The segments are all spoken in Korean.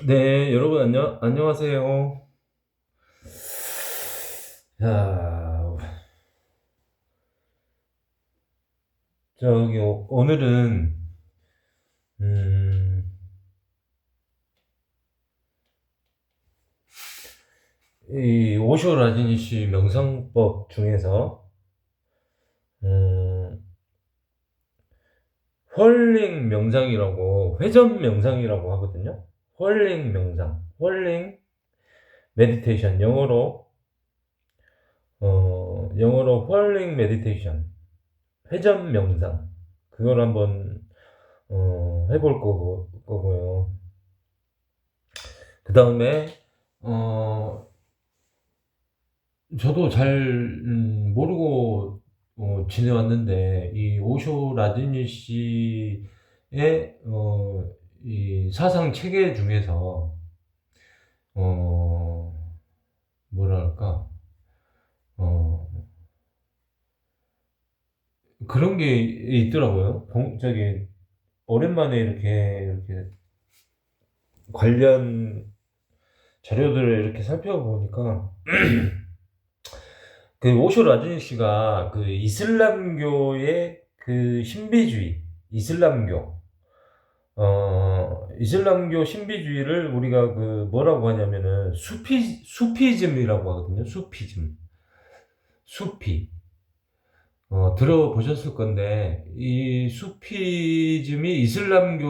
네, 여러분 안녕하세요. 자, 오늘은 음, 이 오쇼 라지니시 명상법 중에서 음, 헐링 명상이라고 회전 명상이라고 하거든요. 헐링 명상, 헐링 메디테이션 영어로 헐링 메디테이션, 회전 명상 그걸 한번 해볼 거고요. 그 다음에 어, 저도 잘 모르고 지내왔는데 이 오쇼 라디니 씨의 이 사상 체계 중에서 어, 뭐랄까 어, 그런 게 있더라고요. 저기 오랜만에 이렇게 관련 자료들을 이렇게 살펴보니까 그 오쇼 라드니 씨가 그 이슬람교의 그 신비주의, 이슬람교 신비주의를 우리가 그 뭐라고 하냐면은 수피즘이라고 하거든요. 수피. 들어보셨을 건데 이 수피즘이 이슬람의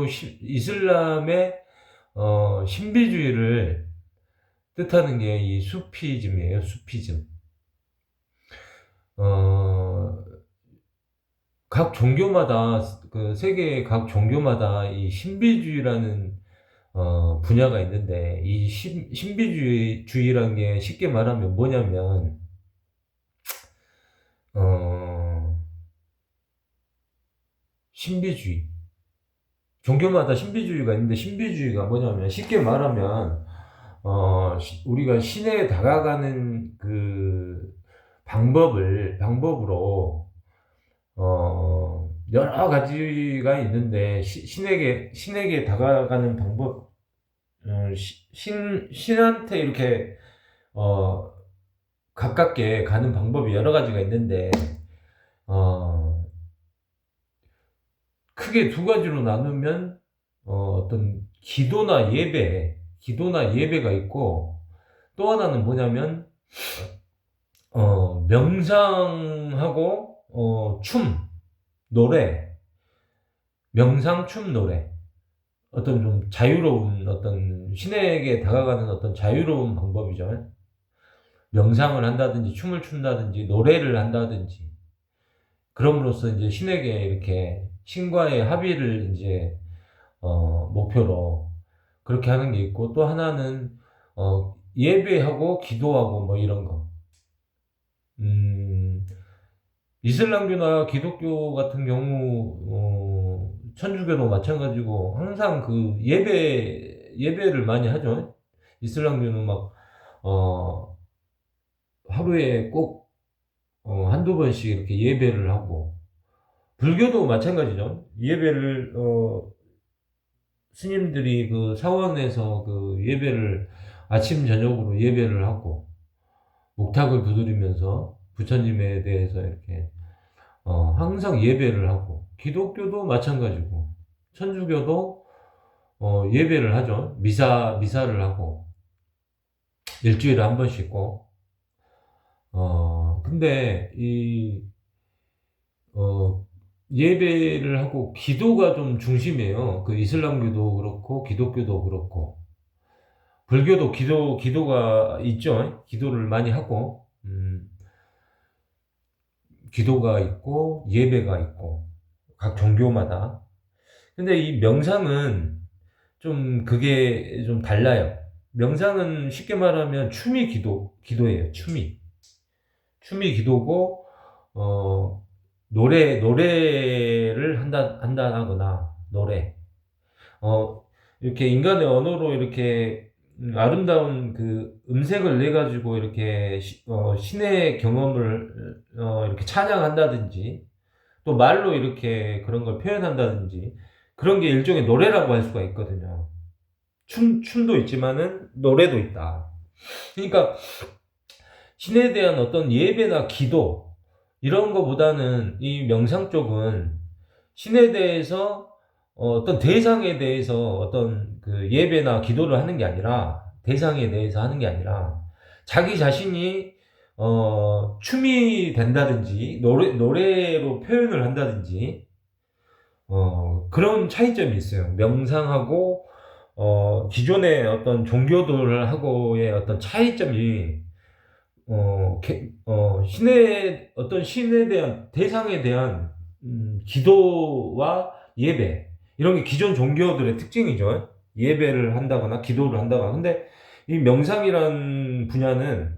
신비주의를 뜻하는 게 이 수피즘이에요. 수피즘. 어, 각 종교마다 그 세계 각 종교마다 이 신비주의라는 분야가 있는데 이 신비주의라는 게 쉽게 말하면 뭐냐면 어, 신비주의 종교마다 신비주의가 있는데 신비주의가 뭐냐면 쉽게 말하면 우리가 신에 다가가는 그 방법으로 여러 가지가 있는데 신에게 다가가는 방법 신한테 이렇게 어, 가깝게 가는 방법이 여러 가지가 있는데 어, 크게 두 가지로 나누면 어떤 기도나 예배가 있고 또 하나는 뭐냐면 명상하고 노래, 명상, 춤, 노래. 어떤 좀 자유로운 어떤 신에게 다가가는 어떤 자유로운 방법이죠. 명상을 한다든지 춤을 춘다든지 노래를 한다든지 그럼으로써 이제 신에게 이렇게 신과의 합의를 이제 목표로 그렇게 하는 게 있고 또 하나는 예배하고 기도하고 뭐 이런 거. 음, 이슬람교나 기독교 같은 경우 천주교도 마찬가지고 항상 그 예배를 많이 하죠. 이슬람교는 막 어, 하루에 꼭 한두 번씩 이렇게 예배를 하고 불교도 마찬가지죠. 예배를 스님들이 그 사원에서 그 예배를 아침 저녁으로 예배를 하고 목탁을 두드리면서 부처님에 대해서 이렇게 항상 예배를 하고 기독교도 마찬가지고 천주교도 예배를 하죠. 미사를 하고 일주일에 한 번씩 꼭. 근데 어, 예배를 하고 기도가 좀 중심이에요. 그 이슬람교도 그렇고 기독교도 그렇고 불교도 기도가 있죠. 기도를 많이 하고 기도가 있고 예배가 있고 각 종교마다. 근데 이 명상은 좀 그게 좀 달라요. 명상은 쉽게 말하면 기도예요. 춤이 기도고, 노래를 한다 하거나, 이렇게 인간의 언어로 이렇게 아름다운 그 음색을 내 가지고 이렇게 신의 경험을 이렇게 찬양한다든지 또 말로 이렇게 그런 걸 표현한다든지 그런 게 일종의 노래라고 할 수가 있거든요. 춤도 있지만은 노래도 있다. 그러니까 신에 대한 어떤 예배나 기도 이런 거보다는 이 명상 쪽은 신에 대해서 어떤 대상에 대해서 어떤 그 예배나 기도를 하는 게 아니라 대상에 대해서 하는 게 아니라 자기 자신이 춤이 된다든지 노래로 표현을 한다든지 그런 차이점이 있어요. 명상하고 기존의 어떤 종교들하고의 어떤 차이점이 신에 대한 대상에 대한 기도와 예배 이런 게 기존 종교들의 특징이죠. 예배를 한다거나 기도를 한다거나. 근데 이 명상이란 분야는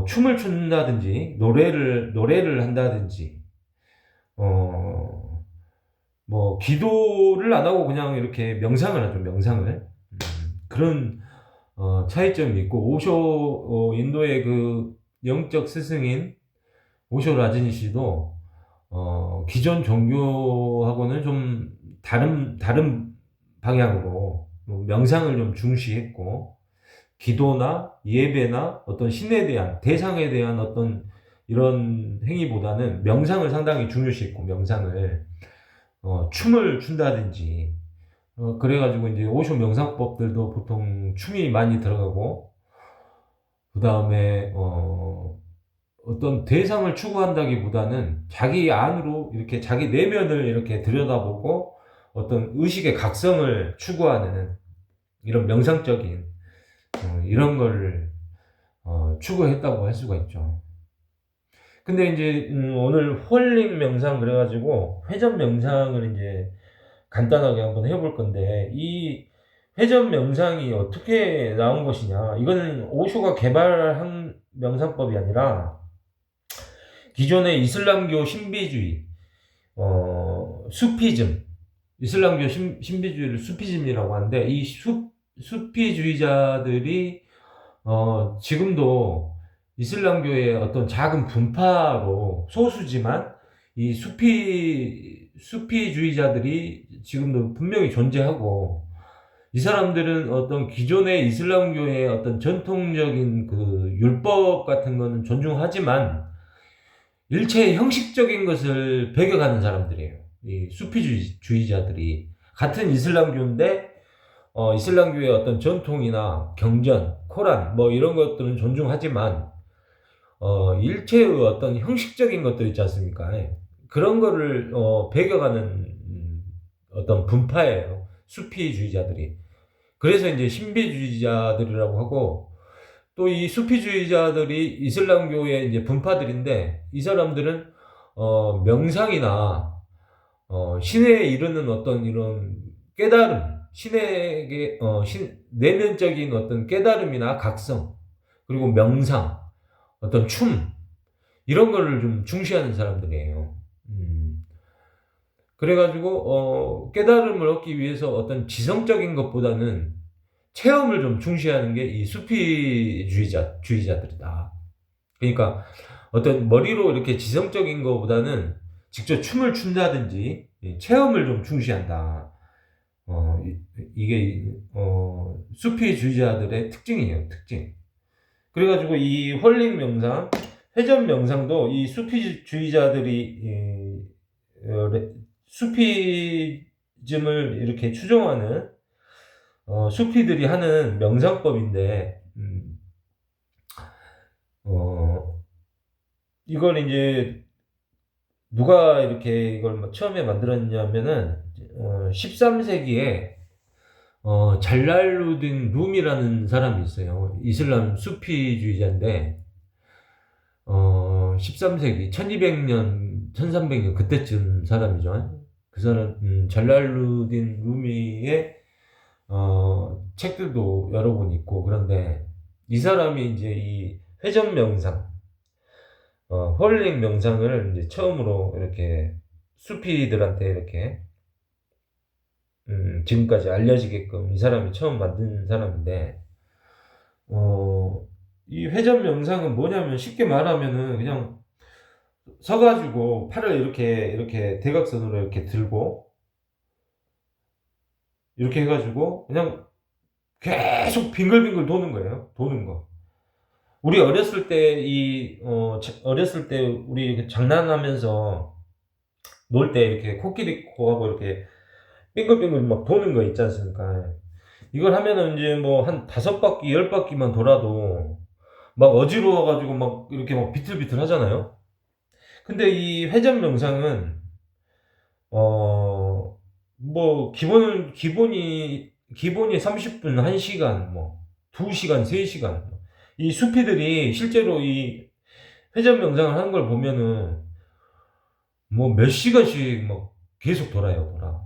춤을 춘다든지 노래를 한다든지 뭐 기도를 안 하고 그냥 이렇게 명상을 하죠. 명상을. 그런 차이점이 있고 인도의 그 영적 스승인 오쇼 라즈니시도 기존 종교하고는 좀 다른 방향으로 명상을 좀 중시했고 기도나 예배나 어떤 신에 대한 대상에 대한 어떤 이런 행위보다는 명상을 상당히 중요시했고 명상을 춤을 춘다든지 그래가지고 이제 오쇼 명상법들도 보통 춤이 많이 들어가고 그 다음에 어떤 대상을 추구한다기보다는 자기 안으로 이렇게 자기 내면을 이렇게 들여다보고 어떤 의식의 각성을 추구하는 이런 명상적인 이런 거를 추구했다고 할 수가 있죠. 근데 이제 오늘 홀링 명상 그래가지고 회전 명상을 이제 간단하게 한번 해볼 건데 이 회전 명상이 어떻게 나온 것이냐 이거는 오쇼가 개발한 명상법이 아니라 기존의 이슬람교 신비주의 수피즘 이슬람교 신비주의를 수피즘이라고 하는데 이 수피주의자들이 지금도 이슬람교의 어떤 작은 분파로 소수지만 이 수피주의자들이 지금도 분명히 존재하고 이 사람들은 어떤 기존의 이슬람교의 어떤 전통적인 그 율법 같은 거는 존중하지만 일체의 형식적인 것을 배격하는 사람들이에요. 이 수피주의자들이 같은 이슬람교인데 이슬람교의 어떤 전통이나 경전, 코란 뭐 이런 것들은 존중하지만 일체의 어떤 형식적인 것들 있지 않습니까? 그런 거를 배격하는 어떤 분파예요. 수피주의자들이. 그래서 이제 신비주의자들이라고 하고 또 이 수피주의자들이 이슬람교의 이제 분파들인데 이 사람들은 명상이나 신에 이르는 어떤 이런 깨달음, 신에게 내면적인 어떤 깨달음이나 각성 그리고 명상, 어떤 춤 이런 거를 좀 중시하는 사람들이에요. 그래가지고 깨달음을 얻기 위해서 어떤 지성적인 것보다는 체험을 좀 중시하는 게 이 주의자들이다. 그러니까 어떤 머리로 이렇게 지성적인 것보다는 직접 춤을 춘다든지 체험을 좀 중시한다. 이게 수피주의자들의 특징이에요. 특징. 그래가지고 이 홀링 명상, 회전 명상도 이 수피주의자들이 수피즘을 이렇게 추종하는 수피들이 하는 명상법인데 이걸 이제 누가 이렇게 이걸 처음에 만들었냐면은 13세기에 잘랄루딘 룸이라는 사람이 있어요. 이슬람 수피주의자인데 13세기 1200년 1300년 그때쯤 사람이죠. 그 사람 잘랄루딘 룸이의 책들도 여러 권 있고 그런데 이 사람이 이제 이 회전 명상 홀링 명상을 이제 처음으로 이렇게 수피들한테 이렇게 지금까지 알려지게끔 이 사람이 처음 만든 사람인데 이 회전 명상은 뭐냐면 쉽게 말하면은 그냥 서가지고 팔을 이렇게 대각선으로 이렇게 들고 이렇게 해가지고 그냥 계속 빙글빙글 도는 거예요. 도는 거. 우리 어렸을 때 어렸을 때 우리 이렇게 장난하면서 놀 때 이렇게 코끼리 코하고 이렇게 빙글빙글 막 도는 거 있지 않습니까? 이걸 하면은 이제 뭐 한 5바퀴, 10바퀴만 돌아도 막 어지러워 가지고 막 이렇게 막 비틀비틀 하잖아요. 근데 이 회전 명상은 뭐 기본이 30분, 1시간, 뭐 2시간, 3시간. 이 수피들이 실제로 이 회전 명상을 하는 걸 보면은 뭐 몇 시간씩 막 계속 돌아요, 돌아.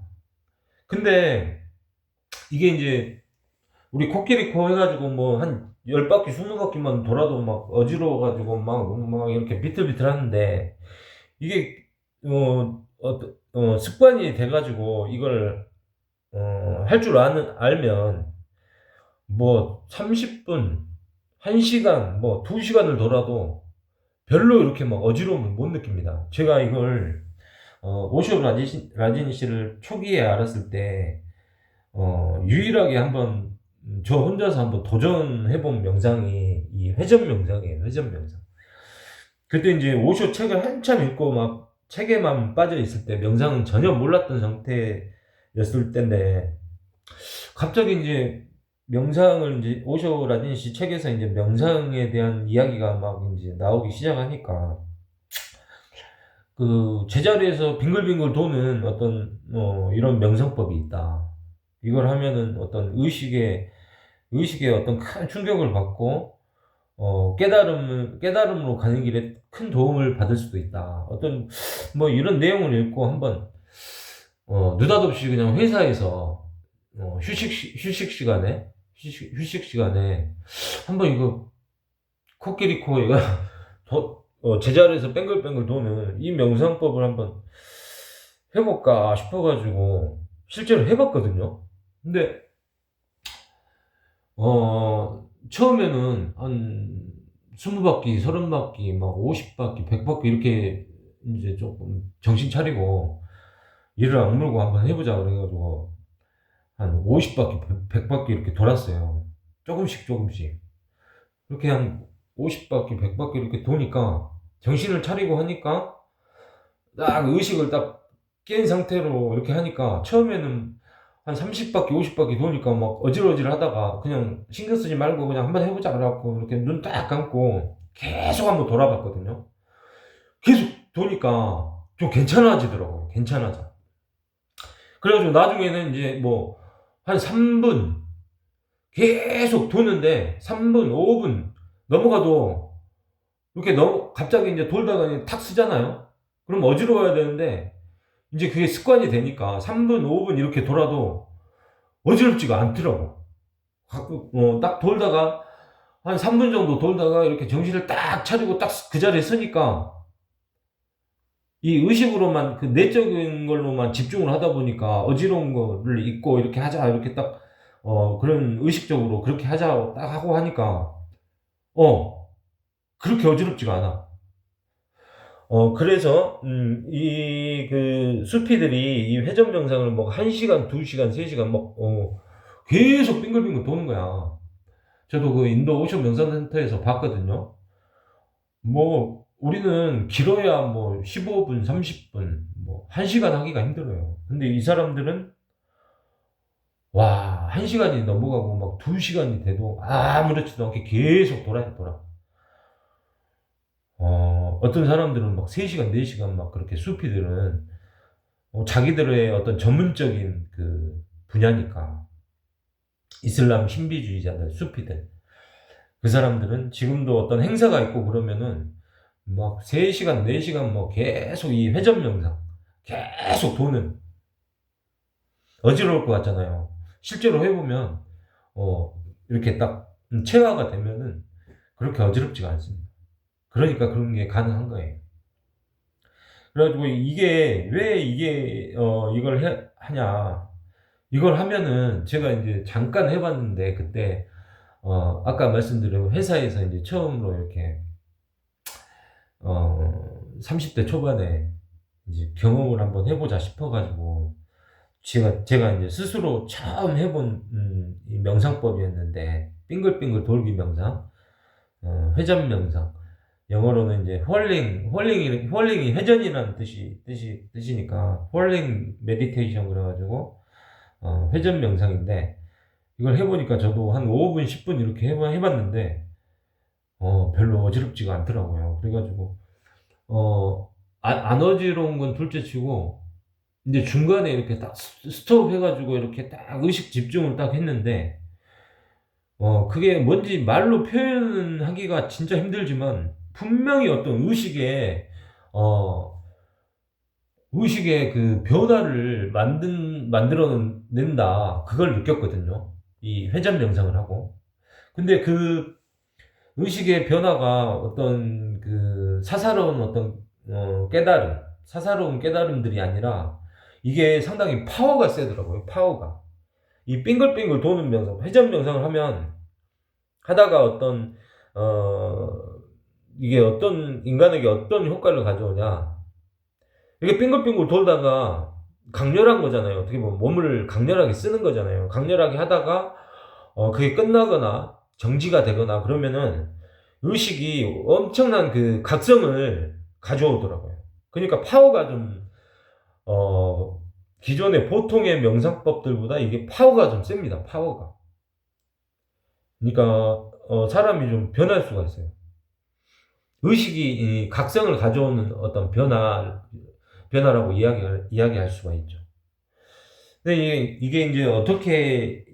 근데 이게 이제 우리 코끼리 코 해가지고 뭐 한 10바퀴, 20바퀴만 돌아도 막 어지러워가지고 막 이렇게 비틀비틀 하는데 이게 습관이 돼가지고 이걸 할 줄 알면 뭐 30분, 1시간, 뭐 2시간을 돌아도 별로 이렇게 막 어지러움을 못 느낍니다. 제가 이걸 오쇼 라지니 씨를 초기에 알았을 때 유일하게 한번 저 혼자서 한번 도전해본 명상이 이 회전 명상이에요. 회전 명상. 그때 이제 오쇼 책을 한참 읽고 막 책에만 빠져 있을 때 명상은 전혀 몰랐던 상태였을 때인데 갑자기 이제 명상을 이제 오쇼 라딘 씨 책에서 이제 명상에 대한 이야기가 막 이제 나오기 시작하니까 그 제자리에서 빙글빙글 도는 어떤 이런 명상법이 있다. 이걸 하면은 어떤 의식에 어떤 큰 충격을 받고 깨달음으로 가는 길에 큰 도움을 받을 수도 있다. 어떤 뭐 이런 내용을 읽고 한번 느닷없이 그냥 회사에서 휴식 시간에 한번 이거 코끼리 코 이거 제자리에서 뱅글뱅글 도는 이 명상법을 한번 해볼까 싶어가지고 실제로 해봤거든요. 근데 처음에는 한 20바퀴, 30바퀴, 막 50바퀴, 100바퀴 이렇게 이제 조금 정신 차리고 이를 악물고 한번 해보자 그래가지고 한 50바퀴, 100바퀴 이렇게 돌았어요. 조금씩. 이렇게 한 50바퀴, 100바퀴 이렇게 도니까 정신을 차리고 하니까 딱 의식을 딱 깬 상태로 이렇게 하니까 처음에는 한 30바퀴, 50바퀴 도니까 막 어질어질 하다가 그냥 신경 쓰지 말고 그냥 한번 해보자 그래갖고 이렇게 눈 딱 감고 계속 한번 돌아봤거든요. 계속 도니까 좀 괜찮아지더라고요. 괜찮아져. 그래가지고 나중에는 이제 뭐 한 3분 계속 도는데 3분, 5분 넘어가도 이렇게 갑자기 이제 돌다가 그냥 탁 쓰잖아요. 그럼 어지러워야 되는데 이제 그게 습관이 되니까 3분, 5분 이렇게 돌아도 어지럽지가 않더라고. 딱 돌다가 한 3분 정도 돌다가 이렇게 정신을 딱 차리고 딱 그 자리에 서니까 이 의식으로만 그 내적인 걸로만 집중을 하다 보니까 어지러운 거를 잊고 이렇게 하자 이렇게 딱 그런 의식적으로 그렇게 하자 딱 하고 하니까 그렇게 어지럽지가 않아. 그래서 이 그 수피들이 이 회전 명상을 뭐 1시간, 2시간, 3시간 막 계속 빙글빙글 도는 거야. 저도 그 인도 오션 명상센터에서 봤거든요. 뭐 우리는 길어야 뭐 15분, 30분, 뭐 1시간 하기가 힘들어요. 근데 이 사람들은 와, 1시간이 넘어가고 막 2시간이 돼도 아무렇지도 않게 계속 돌아. 어떤 사람들은 막 3시간, 4시간 막 그렇게 수피들은 자기들의 어떤 전문적인 그 분야니까 이슬람 신비주의자들, 수피들 그 사람들은 지금도 어떤 행사가 있고 그러면은 막 3시간, 4시간 뭐 계속 이 회전 명상 계속 도는 어지러울 것 같잖아요. 실제로 해보면 이렇게 딱 체화가 되면은 그렇게 어지럽지가 않습니다. 그러니까 그런 게 가능한 거예요. 그래가지고 이게 왜 이걸 하냐? 이걸 하면은 제가 이제 잠깐 해봤는데 그때 아까 말씀드린 회사에서 이제 처음으로 이렇게 30대 초반에 이제 경험을 한번 해보자 싶어가지고 제가 이제 스스로 처음 해본 이 명상법이었는데, 빙글빙글 돌기 명상, 회전 명상. 영어로는 이제 홀링이 회전이라는 뜻이니까 홀링 메디테이션 그래가지고 회전 명상인데, 이걸 해보니까 저도 한 5분, 10분 이렇게 해봤는데 별로 어지럽지가 않더라고요. 그래가지고 안 어지러운 건 둘째치고, 이제 중간에 이렇게 딱 스톱 해가지고 이렇게 딱 의식 집중을 딱 했는데, 그게 뭔지 말로 표현하기가 진짜 힘들지만, 분명히 어떤 의식의 그 변화를 만들어낸다. 그걸 느꼈거든요. 이 회전 명상을 하고. 근데 그 의식의 변화가 어떤 그 사사로운 깨달음들이 아니라, 이게 상당히 파워가 세더라고요. 파워가. 이 빙글빙글 도는 명상, 회전 명상을 하다가 이게 어떤 인간에게 어떤 효과를 가져오냐. 이게 빙글빙글 돌다가 강렬한 거잖아요. 어떻게 보면 몸을 강렬하게 쓰는 거잖아요. 강렬하게 하다가 그게 끝나거나 정지가 되거나 그러면은 의식이 엄청난 그 각성을 가져오더라고요. 그러니까 파워가 좀 기존의 보통의 명상법들보다 이게 파워가 좀 셉니다. 파워가. 그러니까 사람이 좀 변할 수가 있어요. 의식이 이 각성을 가져오는 어떤 변화라고 이야기할 수가 있죠. 근데 이게 이제 어떻게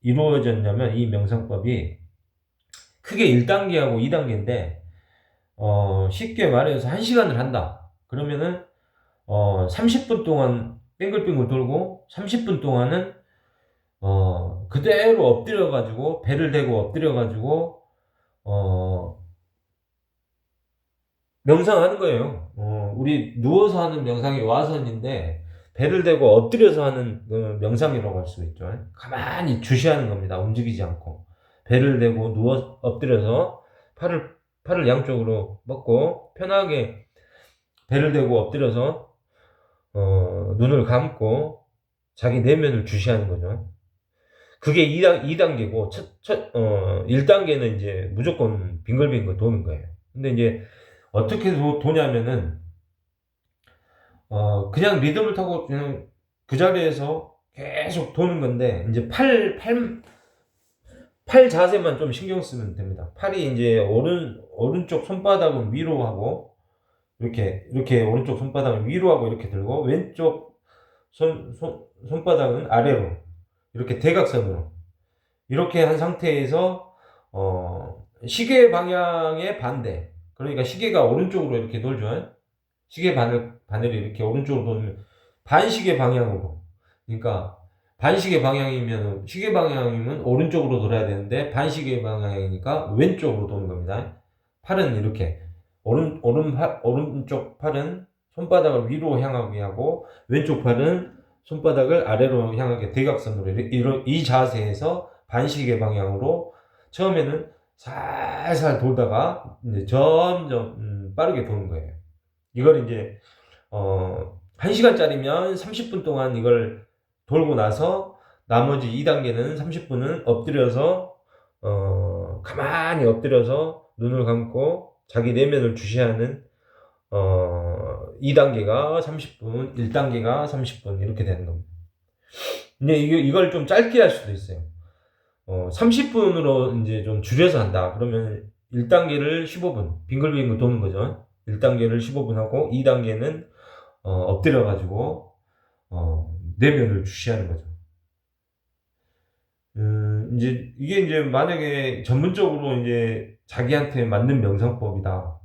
이루어졌냐면, 이 명상법이 크게 1단계하고 2단계인데, 쉽게 말해서 1시간을 한다. 그러면은 30분 동안 빙글빙글 돌고, 30분 동안은 그대로 엎드려가지고, 배를 대고 엎드려가지고 명상하는 거예요. 우리 누워서 하는 명상이 와선인데, 배를 대고 엎드려서 하는 그 명상이라고 할 수 있죠. 가만히 주시하는 겁니다. 움직이지 않고. 배를 대고 엎드려서 팔을 양쪽으로 뻗고, 편하게 배를 대고 엎드려서 눈을 감고 자기 내면을 주시하는 거죠. 그게 2단계고, 1단계는 이제 무조건 빙글빙글 도는 거예요. 근데 이제 어떻게 도냐면은, 그냥 리듬을 타고 그냥 그 자리에서 계속 도는 건데, 이제 팔 자세만 좀 신경 쓰면 됩니다. 팔이 이제 오른쪽 손바닥은 위로 하고, 이렇게 오른쪽 손바닥을 위로 하고 이렇게 들고, 왼쪽 손바닥은 아래로, 이렇게 대각선으로. 이렇게 한 상태에서, 시계 방향의 반대. 그러니까 시계가 오른쪽으로 이렇게 돌죠. 시계 바늘이 이렇게 오른쪽으로 돌면 반시계 방향으로. 그러니까 반시계 방향이면, 시계 방향이면 오른쪽으로 돌아야 되는데, 반시계 방향이니까 왼쪽으로 도는 겁니다. 팔은 이렇게 오른쪽 팔은 손바닥을 위로 향하게 하고, 왼쪽 팔은 손바닥을 아래로 향하게 대각선으로, 이 자세에서 반시계 방향으로 처음에는 살살 돌다가 이제 점점 빠르게 도는 거예요. 이걸 이제 1시간짜리면 30분 동안 이걸 돌고 나서, 나머지 2단계는 30분은 가만히 엎드려서 눈을 감고 자기 내면을 주시하는 2단계가 30분, 1단계가 30분 이렇게 되는 겁니다. 근데 이걸 좀 짧게 할 수도 있어요. 30분으로 이제 좀 줄여서 한다. 그러면 1단계를 15분, 빙글빙글 도는 거죠. 1단계를 15분 하고, 2단계는 엎드려가지고 내면을 주시하는 거죠. 이제 이게 만약에 전문적으로 이제 자기한테 맞는 명상법이다.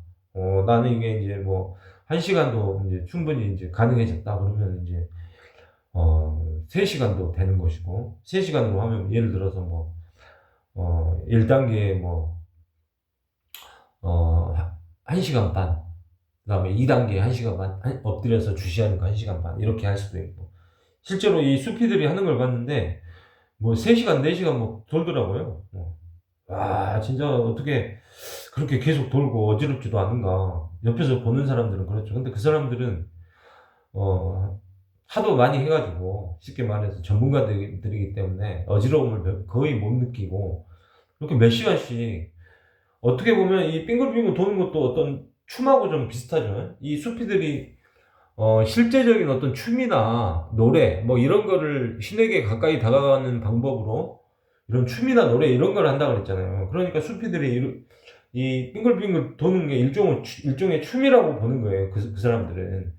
나는 이게 이제 뭐 1시간도 이제 충분히 이제 가능해졌다. 그러면 이제 3시간도 되는 것이고, 3시간으로 하면 예를 들어서 뭐 1단계 1시간 반, 그 다음에 2단계 1시간 반, 엎드려서 주시하는 거 1시간 반, 이렇게 할 수도 있고. 실제로 이 수피들이 하는 걸 봤는데, 뭐 3시간, 4시간 뭐 돌더라고요. 와, 진짜 어떻게 그렇게 계속 돌고 어지럽지도 않은가. 옆에서 보는 사람들은 그렇죠. 근데 그 사람들은 하도 많이 해가지고 쉽게 말해서 전문가들이기 때문에 어지러움을 거의 못 느끼고 이렇게 몇 시간씩 어떻게 보면 이 빙글빙글 도는 것도 어떤 춤하고 좀 비슷하죠. 이 수피들이 실제적인 어떤 춤이나 노래 뭐 이런 거를 신에게 가까이 다가가는 방법으로 이런 춤이나 노래 이런 걸 한다고 그랬잖아요. 그러니까 수피들이 이 빙글빙글 도는 게 일종의 춤이라고 보는 거예요. 그 사람들은.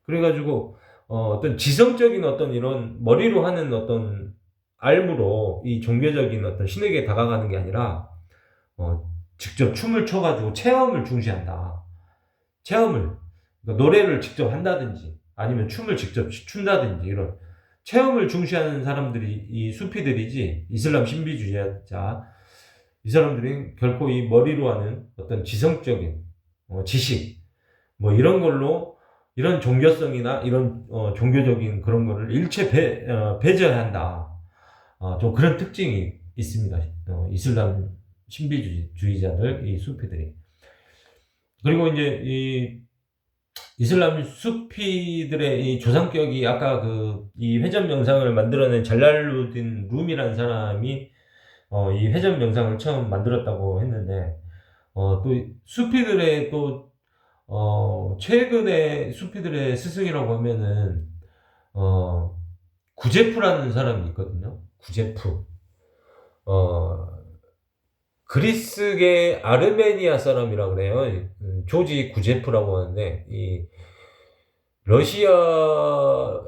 그래가지고 어떤 지성적인 어떤 이런 머리로 하는 어떤 알무로 이 종교적인 어떤 신에게 다가가는 게 아니라 직접 춤을 춰가지고 체험을 중시한다. 체험을 그러니까 노래를 직접 한다든지 아니면 춤을 직접 춘다든지 이런 체험을 중시하는 사람들이 이 수피들이지 이슬람 신비주의자 이 사람들이 결코 이 머리로 하는 어떤 지성적인 지식 뭐 이런 걸로 이런 종교성이나 이런 종교적인 그런 거를 일체 배제한다. 좀 그런 특징이 있습니다. 이슬람 신비주의자들 이 수피들이. 그리고 이제 이 이슬람 수피들의 이 조상격이 아까 이 회전 명상을 만들어낸 잘랄루딘 룸이라는 사람이 이 회전 명상을 처음 만들었다고 했는데 또 수피들의 또 최근에 수피들의 스승이라고 하면은 구제프라는 사람이 있거든요. 구제프. 그리스계 아르메니아 사람이라 그래요. 조지 구제프라고 하는데 이 러시아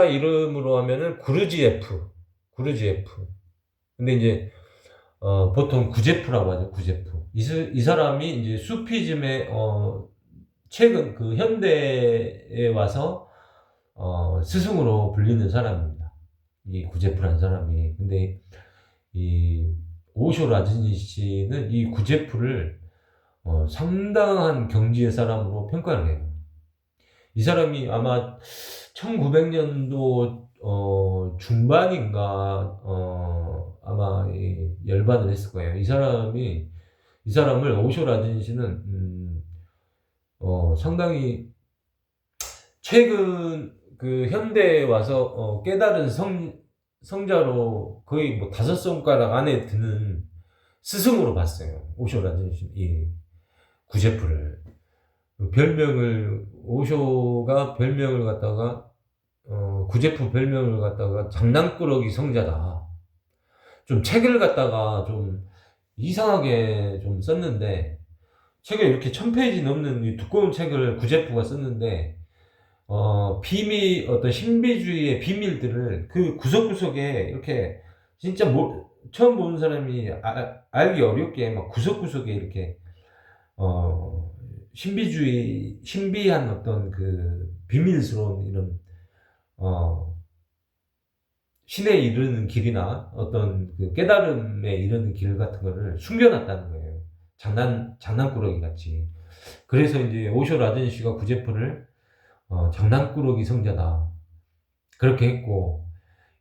이름으로 하면은 구르지에프. 근데 이제 보통 구제프라고 하죠. 구제프. 이 사람이 이제 수피즘의 최근 현대에 와서 스승으로 불리는 사람입니다. 이 구제프라는 사람이. 근데 이 오쇼 라즈니 씨는 이 구제프를 상당한 경지의 사람으로 평가를 해요. 이 사람이 아마 1900년도 중반인가 아마 열반을 했을 거예요. 이 사람을 오쇼 라즈니 씨는 상당히 최근 현대에 와서 깨달은 성자로 거의 뭐 5손가락 안에 드는 스승으로 봤어요. 오쇼 라즈니 씨, 이 구제프를. 오쇼가 별명을 갖다가, 구제프 별명을 갖다가 장난꾸러기 성자다. 좀 책을 갖다가 좀 이상하게 좀 썼는데, 책을 이렇게 1000페이지 넘는 이 두꺼운 책을 구제프가 썼는데, 어떤 신비주의의 비밀들을 그 구석구석에 이렇게 진짜 처음 보는 사람이 알기 어렵게 막 구석구석에 이렇게, 신비한 어떤 비밀스러운 이런, 신에 이르는 길이나 어떤 깨달음에 이르는 길 같은 거를 숨겨놨다는 거예요. 장난꾸러기 같이. 그래서 이제 오쇼 라든 씨가 구제프를 장난꾸러기 성자다. 그렇게 했고,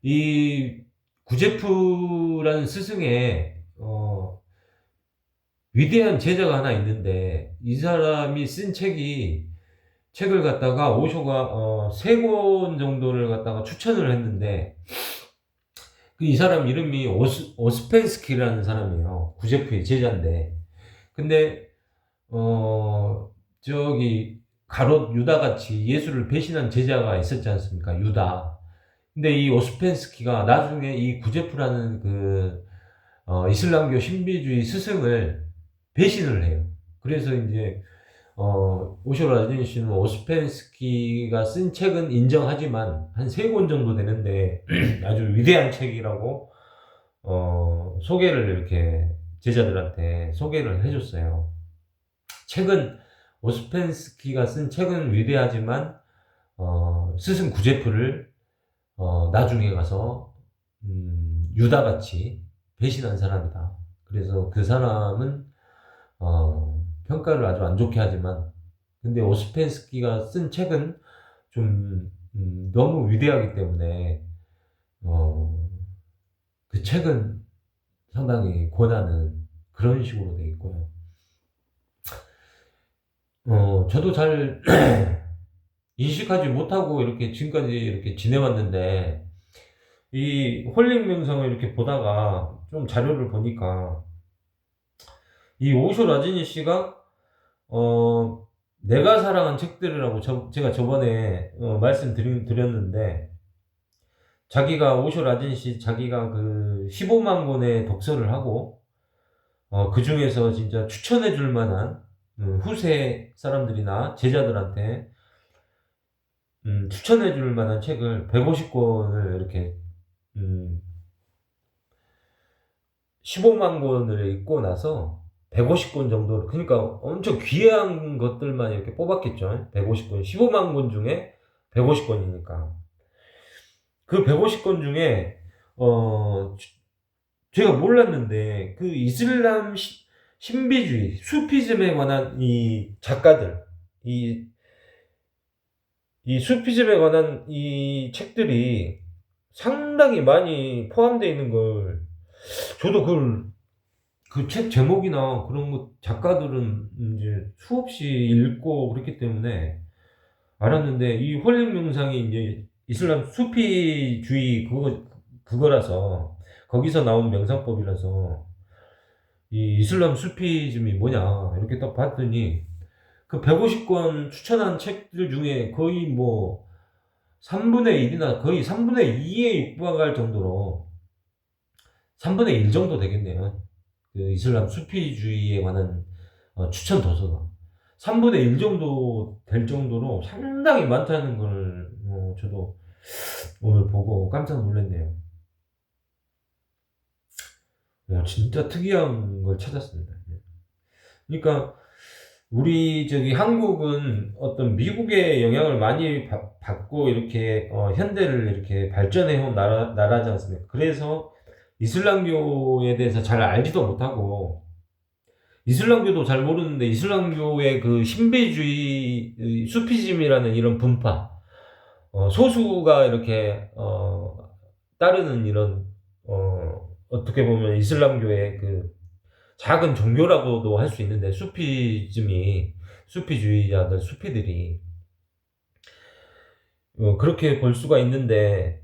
이 구제프라는 스승의, 위대한 제자가 하나 있는데, 이 사람이 쓴 책을 갖다가 오쇼가, 3권 정도를 갖다가 추천을 했는데, 이 사람 이름이 오스펜스키라는 사람이에요. 구제프의 제자인데. 근데, 저기, 가롯 유다 같이 예수를 배신한 제자가 있었지 않습니까? 유다. 근데 이 오스펜스키가 나중에 이 구제프라는 이슬람교 신비주의 스승을 배신을 해요. 그래서 이제, 오쇼 라즈니 씨는 오스펜스키가 쓴 책은 인정하지만 한 3권 정도 되는데 아주 위대한 책이라고, 소개를 이렇게 제자들한테 소개를 해줬어요. 오스펜스키가 쓴 책은 위대하지만, 스승 구제프를, 나중에 가서, 유다같이 배신한 사람이다. 그래서 그 사람은, 평가를 아주 안 좋게 하지만, 근데 오스펜스키가 쓴 책은 좀, 너무 위대하기 때문에, 그 책은 상당히 권하는 그런 식으로 돼 있고요. 저도 잘 인식하지 못하고 이렇게 지금까지 이렇게 지내왔는데, 이 홀릭 명상을 이렇게 보다가 좀 자료를 보니까, 이 오쇼 라지니 씨가 내가 사랑한 책들이라고 제가 저번에 말씀드렸는데, 자기가 오쇼 라지니 씨 자기가 그 15만 권의 독서를 하고, 그 중에서 진짜 추천해 줄 만한 후세 사람들이나 제자들한테 추천해 줄 만한 책을 150권을 이렇게 15만 권을 읽고 나서 150권 정도, 그러니까 엄청 귀한 것들만 이렇게 뽑았겠죠. 150권, 15만 권 중에 150권이니까. 그 150권 중에, 제가 몰랐는데, 그 이슬람 신비주의, 수피즘에 관한 이 작가들, 이 수피즘에 관한 이 책들이 상당히 많이 포함되어 있는 걸, 저도 그 책 제목이나 그런 것 작가들은 이제 수없이 읽고 그랬기 때문에 알았는데, 이 홀릭 명상이 이제 이슬람 수피주의 그거라서, 거기서 나온 명상법이라서, 이 이슬람 수피즘이 뭐냐 이렇게 딱 봤더니, 그 150권 추천한 책들 중에 거의 뭐 3분의 1이나 거의 3분의 2에 육박할 정도로, 3분의 1 정도 되겠네요. 그 이슬람 수피주의에 관한 추천 도서가 3분의 1 정도 될 정도로 상당히 많다는 걸 저도 오늘 보고 깜짝 놀랐네요. 진짜 특이한 걸 찾았습니다. 그러니까 우리 저기 한국은 어떤 미국의 영향을 많이 받고 이렇게 현대를 이렇게 발전해 온 나라지 않습니까? 그래서 이슬람교에 대해서 잘 알지도 못하고, 이슬람교도 잘 모르는데 이슬람교의 그 신비주의, 수피즘이라는 이런 분파, 소수가 이렇게 따르는 이런, 어떻게 보면 이슬람교의 그 작은 종교라고도 할 수 있는데, 수피주의자들, 수피들이 그렇게 볼 수가 있는데,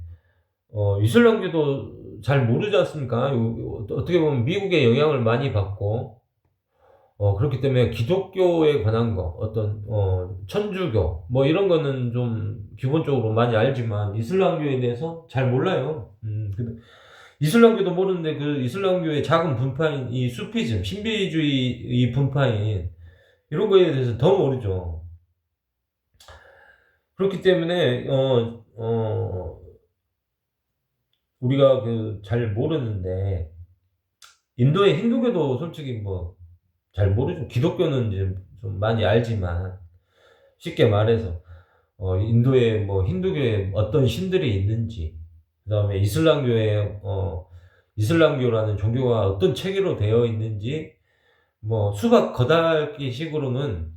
이슬람교도 잘 모르지 않습니까? 어떻게 보면 미국의 영향을 많이 받고, 그렇기 때문에 기독교에 관한 거, 어떤 천주교 뭐 이런 거는 좀 기본적으로 많이 알지만 이슬람교에 대해서 잘 몰라요. 이슬람교도 모르는데 그 이슬람교의 작은 분파인 이 수피즘, 신비주의 이 분파인 이런 거에 대해서 더 모르죠. 그렇기 때문에 우리가 그 잘 모르는데, 인도의 힌두교도 솔직히 뭐 잘 모르죠. 기독교는 이제 좀 많이 알지만, 쉽게 말해서 인도의 뭐 힌두교에 어떤 신들이 있는지, 그다음에 이슬람교라는 종교가 어떤 체계로 되어 있는지, 뭐 수박 겉핥기 식으로는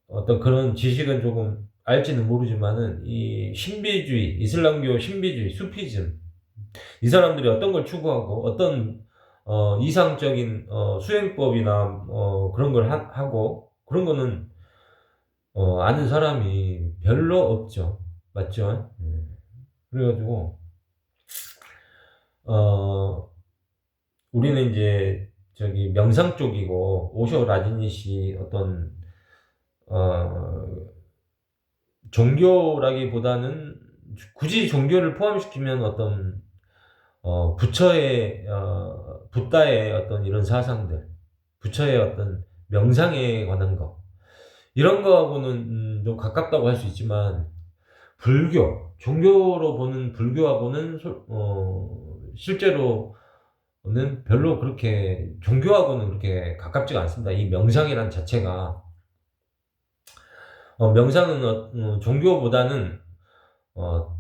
어떤 그런 지식은 조금 알지는 모르지만은, 이 신비주의, 이슬람교 신비주의, 수피즘, 이 사람들이 어떤 걸 추구하고 어떤 이상적인 수행법이나 그런 걸 하고, 그런 거는 아는 사람이 별로 없죠. 맞죠? 그래가지고 어 우리는 이제 저기 명상 쪽이고, 오쇼 라지니 씨 어떤 어 종교라기보다는, 굳이 종교를 포함시키면 어떤 붓다의 어떤 이런 사상들, 부처의 어떤 명상에 관한 거, 이런 거하고는 좀 가깝다고 할 수 있지만, 종교로 보는 불교하고는 실제로는 별로 그렇게 종교하고는 그렇게 가깝지가 않습니다. 이 명상이란 자체가, 명상은 종교보다는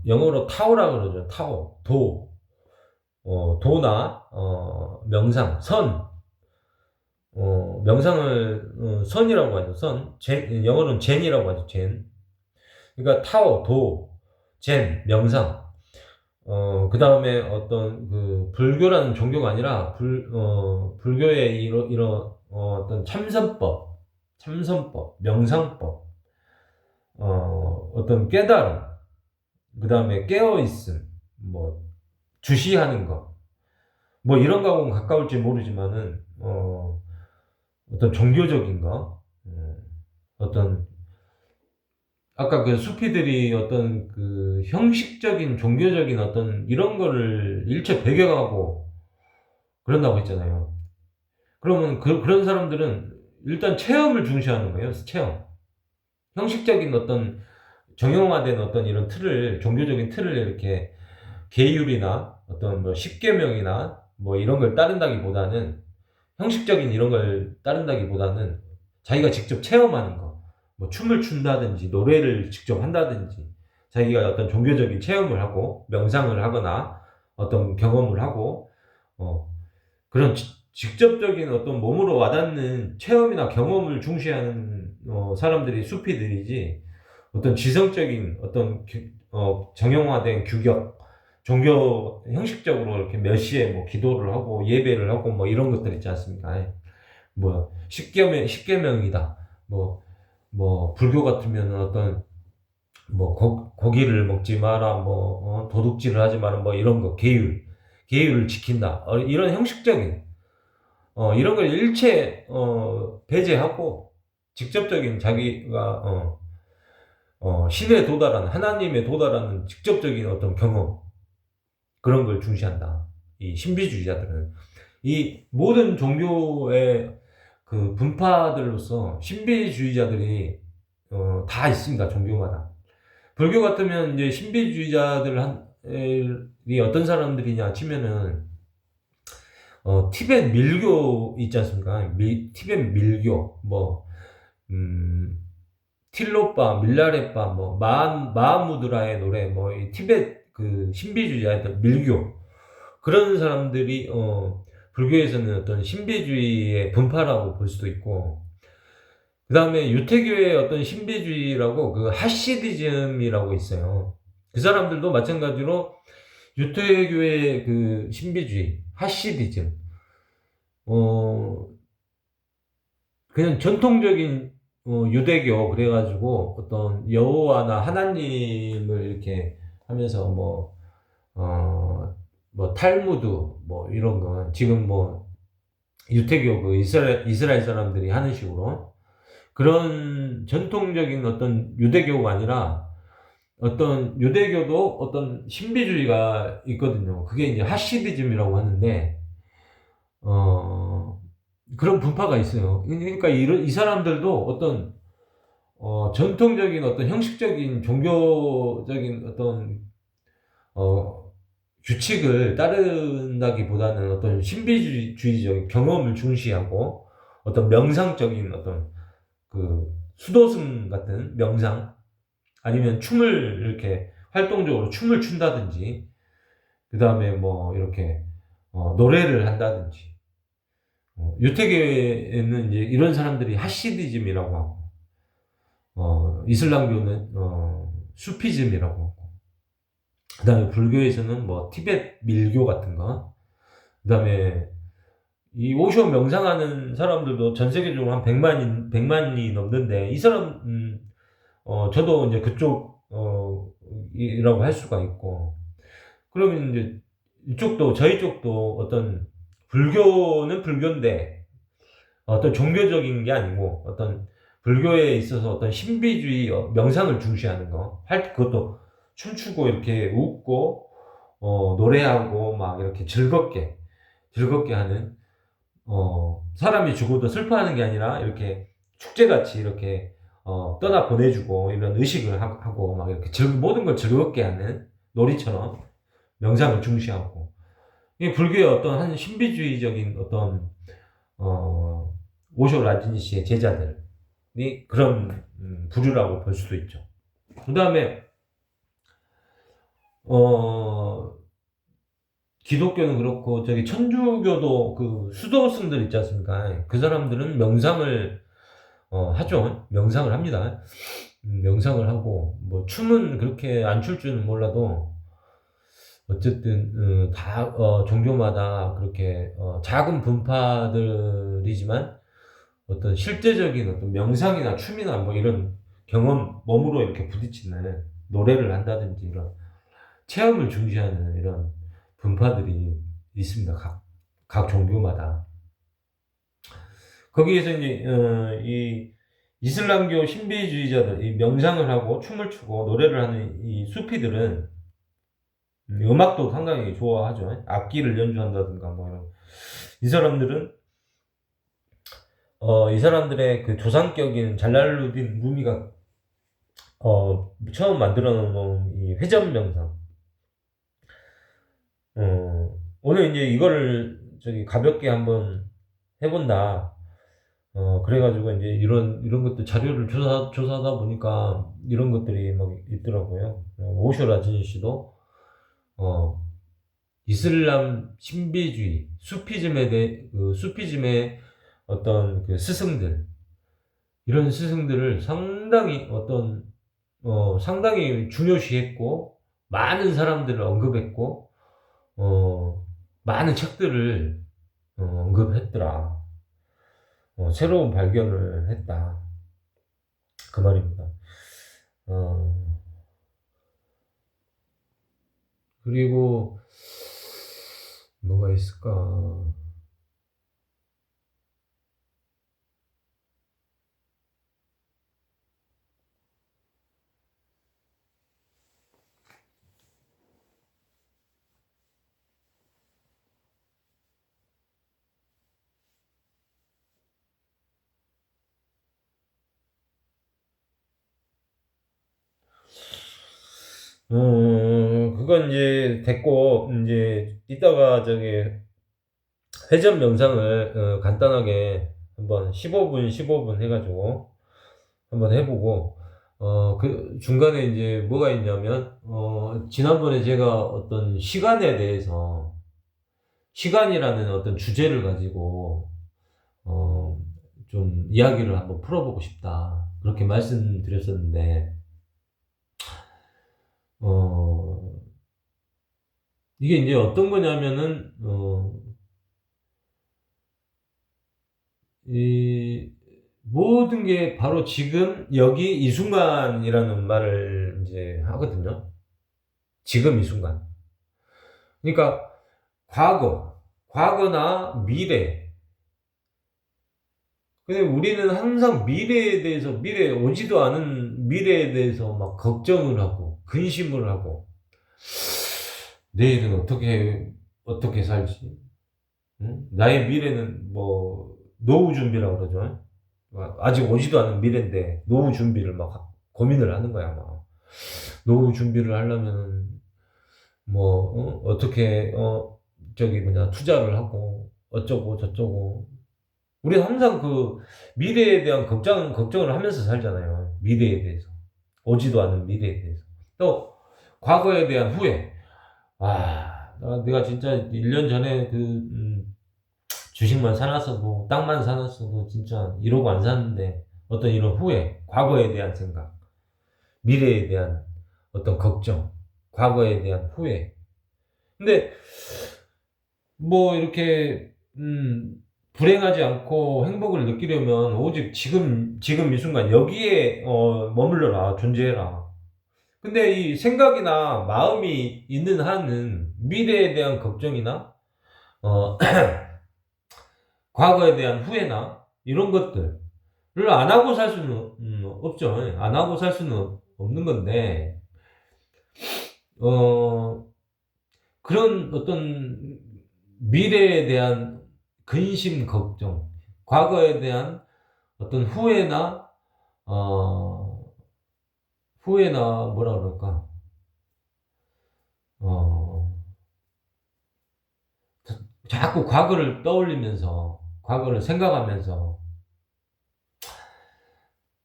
영어로 타오라 그러죠. 타오, 도나 명상, 명상을 선이라고 하죠. 영어로는 젠이라고 하죠. 젠. 그러니까 타오, 명상. 그 다음에 어떤 그 불교라는 종교가 아니라 불교의 이런 어떤 참선법, 명상법, 어떤 깨달음, 그 다음에 깨어있음, 뭐 주시하는 것, 뭐 이런 거하고는 가까울지 모르지만은 어떤 종교적인 거, 어떤 아까 그 수피들이 어떤 그 형식적인 종교적인 어떤 이런 거를 일체 배격하고 그런다고 했잖아요. 그러면 그런 사람들은 일단 체험을 중시하는 거예요. 체험. 형식적인 어떤 정형화된 어떤 이런 틀을, 종교적인 틀을 이렇게 계율이나 어떤 뭐 십계명이나 뭐 이런 걸 따른다기보다는, 형식적인 이런 걸 따른다기보다는 자기가 직접 체험하는 거, 뭐 춤을 춘다든지 노래를 직접 한다든지 자기가 어떤 종교적인 체험을 하고 명상을 하거나 어떤 경험을 하고 그런 직접적인 어떤 몸으로 와닿는 체험이나 경험을 중시하는 사람들이 수피들이지, 어떤 지성적인 어떤 정형화된 규격, 종교 형식적으로 이렇게 몇 시에 뭐 기도를 하고 예배를 하고 뭐 이런 것들 있지 않습니까? 뭐 십계명이다. 뭐 불교 같으면 어떤 뭐 고기를 먹지 마라, 뭐 도둑질을 하지 마라, 뭐 이런 거, 계율을 지킨다. 이런 형식적인 이런 걸 일체 배제하고 직접적인 자기가 신에 도달하는, 하나님에 도달하는 직접적인 어떤 경험, 그런 걸 중시한다. 이 신비주의자들은 이 모든 종교의 그 분파들로서 신비주의자들이 다 있습니다. 종교마다. 불교 같으면 이제 신비주의자들이 어떤 사람들이냐 치면은 티벳 밀교 있지 않습니까? 티벳 밀교, 뭐 틸로빠, 밀라레빠, 뭐 마하무드라의 노래, 뭐 이 티벳 그 신비주의자들, 밀교, 그런 사람들이 불교에서는 어떤 신비주의의 분파라고 볼 수도 있고, 그 다음에 유태교의 어떤 신비주의라고 그 하시디즘이라고 있어요. 그 사람들도 마찬가지로 유태교의 그 신비주의, 하시디즘, 그냥 전통적인 유대교, 그래가지고 어떤 여호와나 하나님을 이렇게 하면서 뭐 탈무드 뭐 이런 건 지금 뭐 유태교 그 이스라엘 사람들이 하는 식으로 그런 전통적인 어떤 유대교가 아니라, 어떤 유대교도 어떤 신비주의가 있거든요. 그게 이제 하시디즘이라고 하는데 그런 분파가 있어요. 그러니까 이 사람들도 어떤 전통적인 어떤 형식적인 종교적인 어떤 규칙을 따른다기보다는 어떤 신비주의적인 경험을 중시하고 어떤 명상적인 어떤 그 수도승 같은 명상, 아니면 춤을 이렇게 활동적으로 춤을 춘다든지, 그 다음에 뭐 이렇게 노래를 한다든지, 유태계에는 이제 이런 사람들이 하시디즘이라고 하고, 이슬람교는 수피즘이라고 하고, 그 다음에 불교에서는 뭐 티벳 밀교 같은 거, 그 다음에 이 오쇼 명상하는 사람들도 전 세계적으로 한 100만이 넘는데, 이 사람, 저도 이제 그쪽, 이라고 할 수가 있고, 그러면 이제 이쪽도, 저희 쪽도 어떤 불교는 불교인데, 어떤 종교적인 게 아니고, 어떤 불교에 있어서 어떤 신비주의, 명상을 중시하는 거, 그것도 춤추고 이렇게 웃고, 노래하고 막 이렇게 즐겁게 하는, 사람이 죽어도 슬퍼하는 게 아니라 이렇게 축제같이 이렇게 떠나 보내주고 이런 의식을 하고 막 이렇게 모든 걸 즐겁게 하는 놀이처럼 명상을 중시하고, 이 불교의 어떤 한 신비주의적인 어떤 오쇼 라지니시의 제자들이 그런 부류라고 볼 수도 있죠. 그 다음에 기독교는 그렇고 저기 천주교도 그 수도승들 있지 않습니까? 그 사람들은 명상을 하죠. 명상을 합니다. 명상을 하고 뭐 춤은 그렇게 안 출 줄은 몰라도 어쨌든 다 종교마다 그렇게 작은 분파들이지만 어떤 실제적인 어떤 명상이나 춤이나 뭐 이런 경험, 몸으로 이렇게 부딪히는 노래를 한다든지 이런 체험을 중시하는 이런 분파들이 있습니다. 각 종교마다. 거기에서 이제 이 이슬람교 신비주의자들, 이 명상을 하고 춤을 추고 노래를 하는 이 수피들은 음악도 상당히 좋아하죠. 악기를 연주한다든가 뭐 이런. 이 사람들은 이 사람들의 그 조상격인 잘랄루딘 루미가 처음 만들어 놓은 이 회전 명상. 오늘 이제 이거를 저기 가볍게 한번 해본다. 그래가지고 이제 이런 것들 자료를 조사하다 보니까 이런 것들이 막 있더라고요. 오쇼 라진 씨도, 이슬람 신비주의, 수피즘의 어떤 그 스승들, 이런 스승들을 상당히 중요시했고, 많은 사람들을 언급했고, 많은 책들을 언급했더라. 새로운 발견을 했다. 그 말입니다. 그리고 뭐가 있을까? 그건 이제 됐고, 이제 이따가 저기 회전 명상을 간단하게 한번 15분 해가지고 한번 해보고, 그 중간에 이제 뭐가 있냐면, 지난번에 제가 어떤 시간에 대해서, 시간이라는 어떤 주제를 가지고, 어, 좀 이야기를 한번 풀어보고 싶다. 그렇게 말씀드렸었는데, 어, 이게 이제 어떤 거냐면은, 이 모든 게 바로 지금, 여기, 이 순간이라는 말을 이제 하거든요. 지금 이 순간. 그러니까, 과거나 미래. 근데 우리는 항상 미래에 오지도 않은 미래에 대해서 막 걱정을 하고, 근심을 하고, 내일은 어떻게 살지? 응? 나의 미래는 뭐, 노후 준비라고 그러죠. 아직 오지도 않은 미래인데, 노후 준비를 막 고민을 하는 거야, 막. 노후 준비를 하려면, 뭐, 어떻게, 투자를 하고, 어쩌고 저쩌고. 우리는 항상 그 미래에 대한 걱정을 하면서 살잖아요. 미래에 대해서. 오지도 않은 미래에 대해서. 또, 과거에 대한 후회. 내가 진짜 1년 전에 주식만 사놨어도, 땅만 사놨어도 진짜 이러고 안 샀는데, 어떤 이런 후회, 과거에 대한 생각, 미래에 대한 어떤 걱정, 과거에 대한 후회. 근데, 뭐, 이렇게, 불행하지 않고 행복을 느끼려면 오직 지금 이 순간 여기에, 머물러라, 존재해라. 근데 이 생각이나 마음이 있는 한은 미래에 대한 걱정이나, 어, 과거에 대한 후회나 이런 것들을 안 하고 살 수는 없죠. 안 하고 살 수는 없는 건데, 어, 그런 어떤 미래에 대한 근심, 걱정, 과거에 대한 어떤 어, 후회나 뭐라 그럴까, 어, 자꾸 과거를 떠올리면서, 과거를 생각하면서,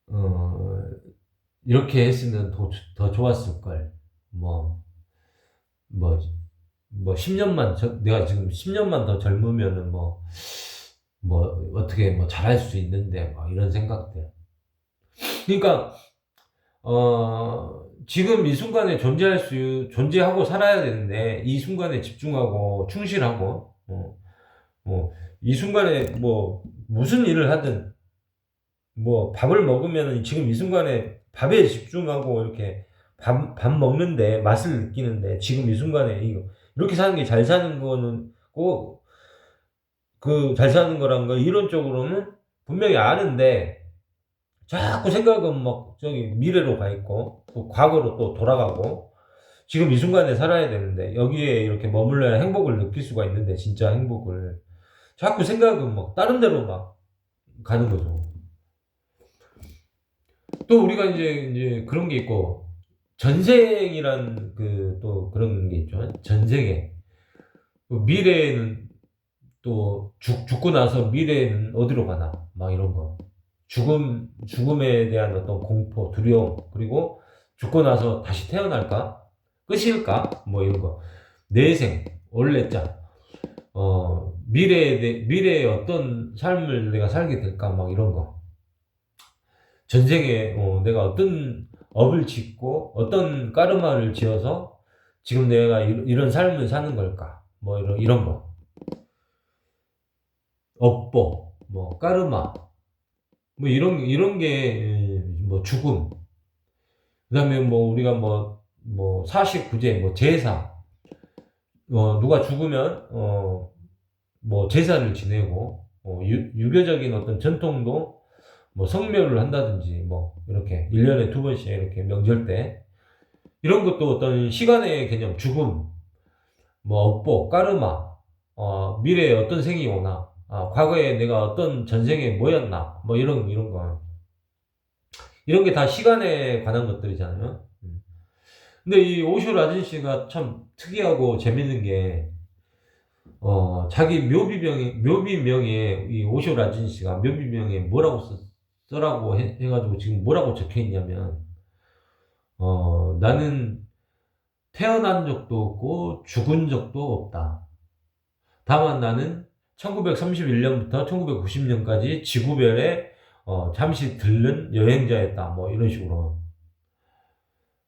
어, 이렇게 했으면 더 좋았을 걸. 뭐, 뭐, 10년만, 내가 지금 10년만 더 젊으면은 어떻게 잘할 수 있는데, 막 이런 생각들. 그러니까, 지금 이 순간에 존재하고 살아야 되는데, 이 순간에 집중하고, 충실하고, 이 순간에 무슨 일을 하든, 밥을 먹으면 지금 이 순간에 밥에 집중하고 이렇게 밥 먹는데 맛을 느끼는데 지금 이 순간에 이렇게 사는 게 잘 사는 거는 꼭 그 잘 사는 거란 거 이론적으로는 분명히 아는데 자꾸 생각은 막 저기 미래로 가 있고 또 과거로 또 돌아가고 지금 이 순간에 살아야 되는데 여기에 이렇게 머물러야 행복을 느낄 수가 있는데 진짜 행복을 자꾸 생각은 막 다른 데로 막 가는 거죠. 또 우리가 이제 그런 게 있고 전생이란 그 또 그런 게 있죠. 전생에 미래에는 또 죽고 나서 미래에는 어디로 가나 막 이런 거. 죽음에 대한 어떤 공포, 두려움, 그리고 죽고 나서 다시 태어날까? 끝일까? 뭐 이런 거. 내생, 원래자, 미래에 어떤 삶을 내가 살게 될까? 막 이런 거. 전생에, 내가 어떤 업을 짓고, 어떤 까르마를 지어서 지금 내가 이런 삶을 사는 걸까? 뭐 이런 거. 업보, 뭐, 까르마, 뭐 이런 게, 뭐 죽음. 그 다음에 뭐 우리가 뭐 49제, 뭐 제사, 누가 죽으면, 뭐 제사를 지내고, 유교적인 어떤 전통도 뭐 성묘를 한다든지, 뭐 이렇게 1년에 2번씩 이렇게 명절 때, 이런 것도 어떤 시간의 개념, 죽음, 뭐 업보, 까르마, 미래에 어떤 생이 오나, 과거에 내가 어떤 전생에 뭐였나, 뭐 이런 거. 이런 게 다 시간에 관한 것들이잖아요. 근데 이 오쇼 라진 씨가 참 특이하고 재밌는 게, 자기 묘비명에 이 오쇼 라진 씨가 묘비명에 뭐라고 써라고 해가지고 지금 뭐라고 적혀 있냐면, 나는 태어난 적도 없고 죽은 적도 없다. 다만 나는 1931년부터 1990년까지 지구별에 잠시 들른 여행자였다. 뭐 이런 식으로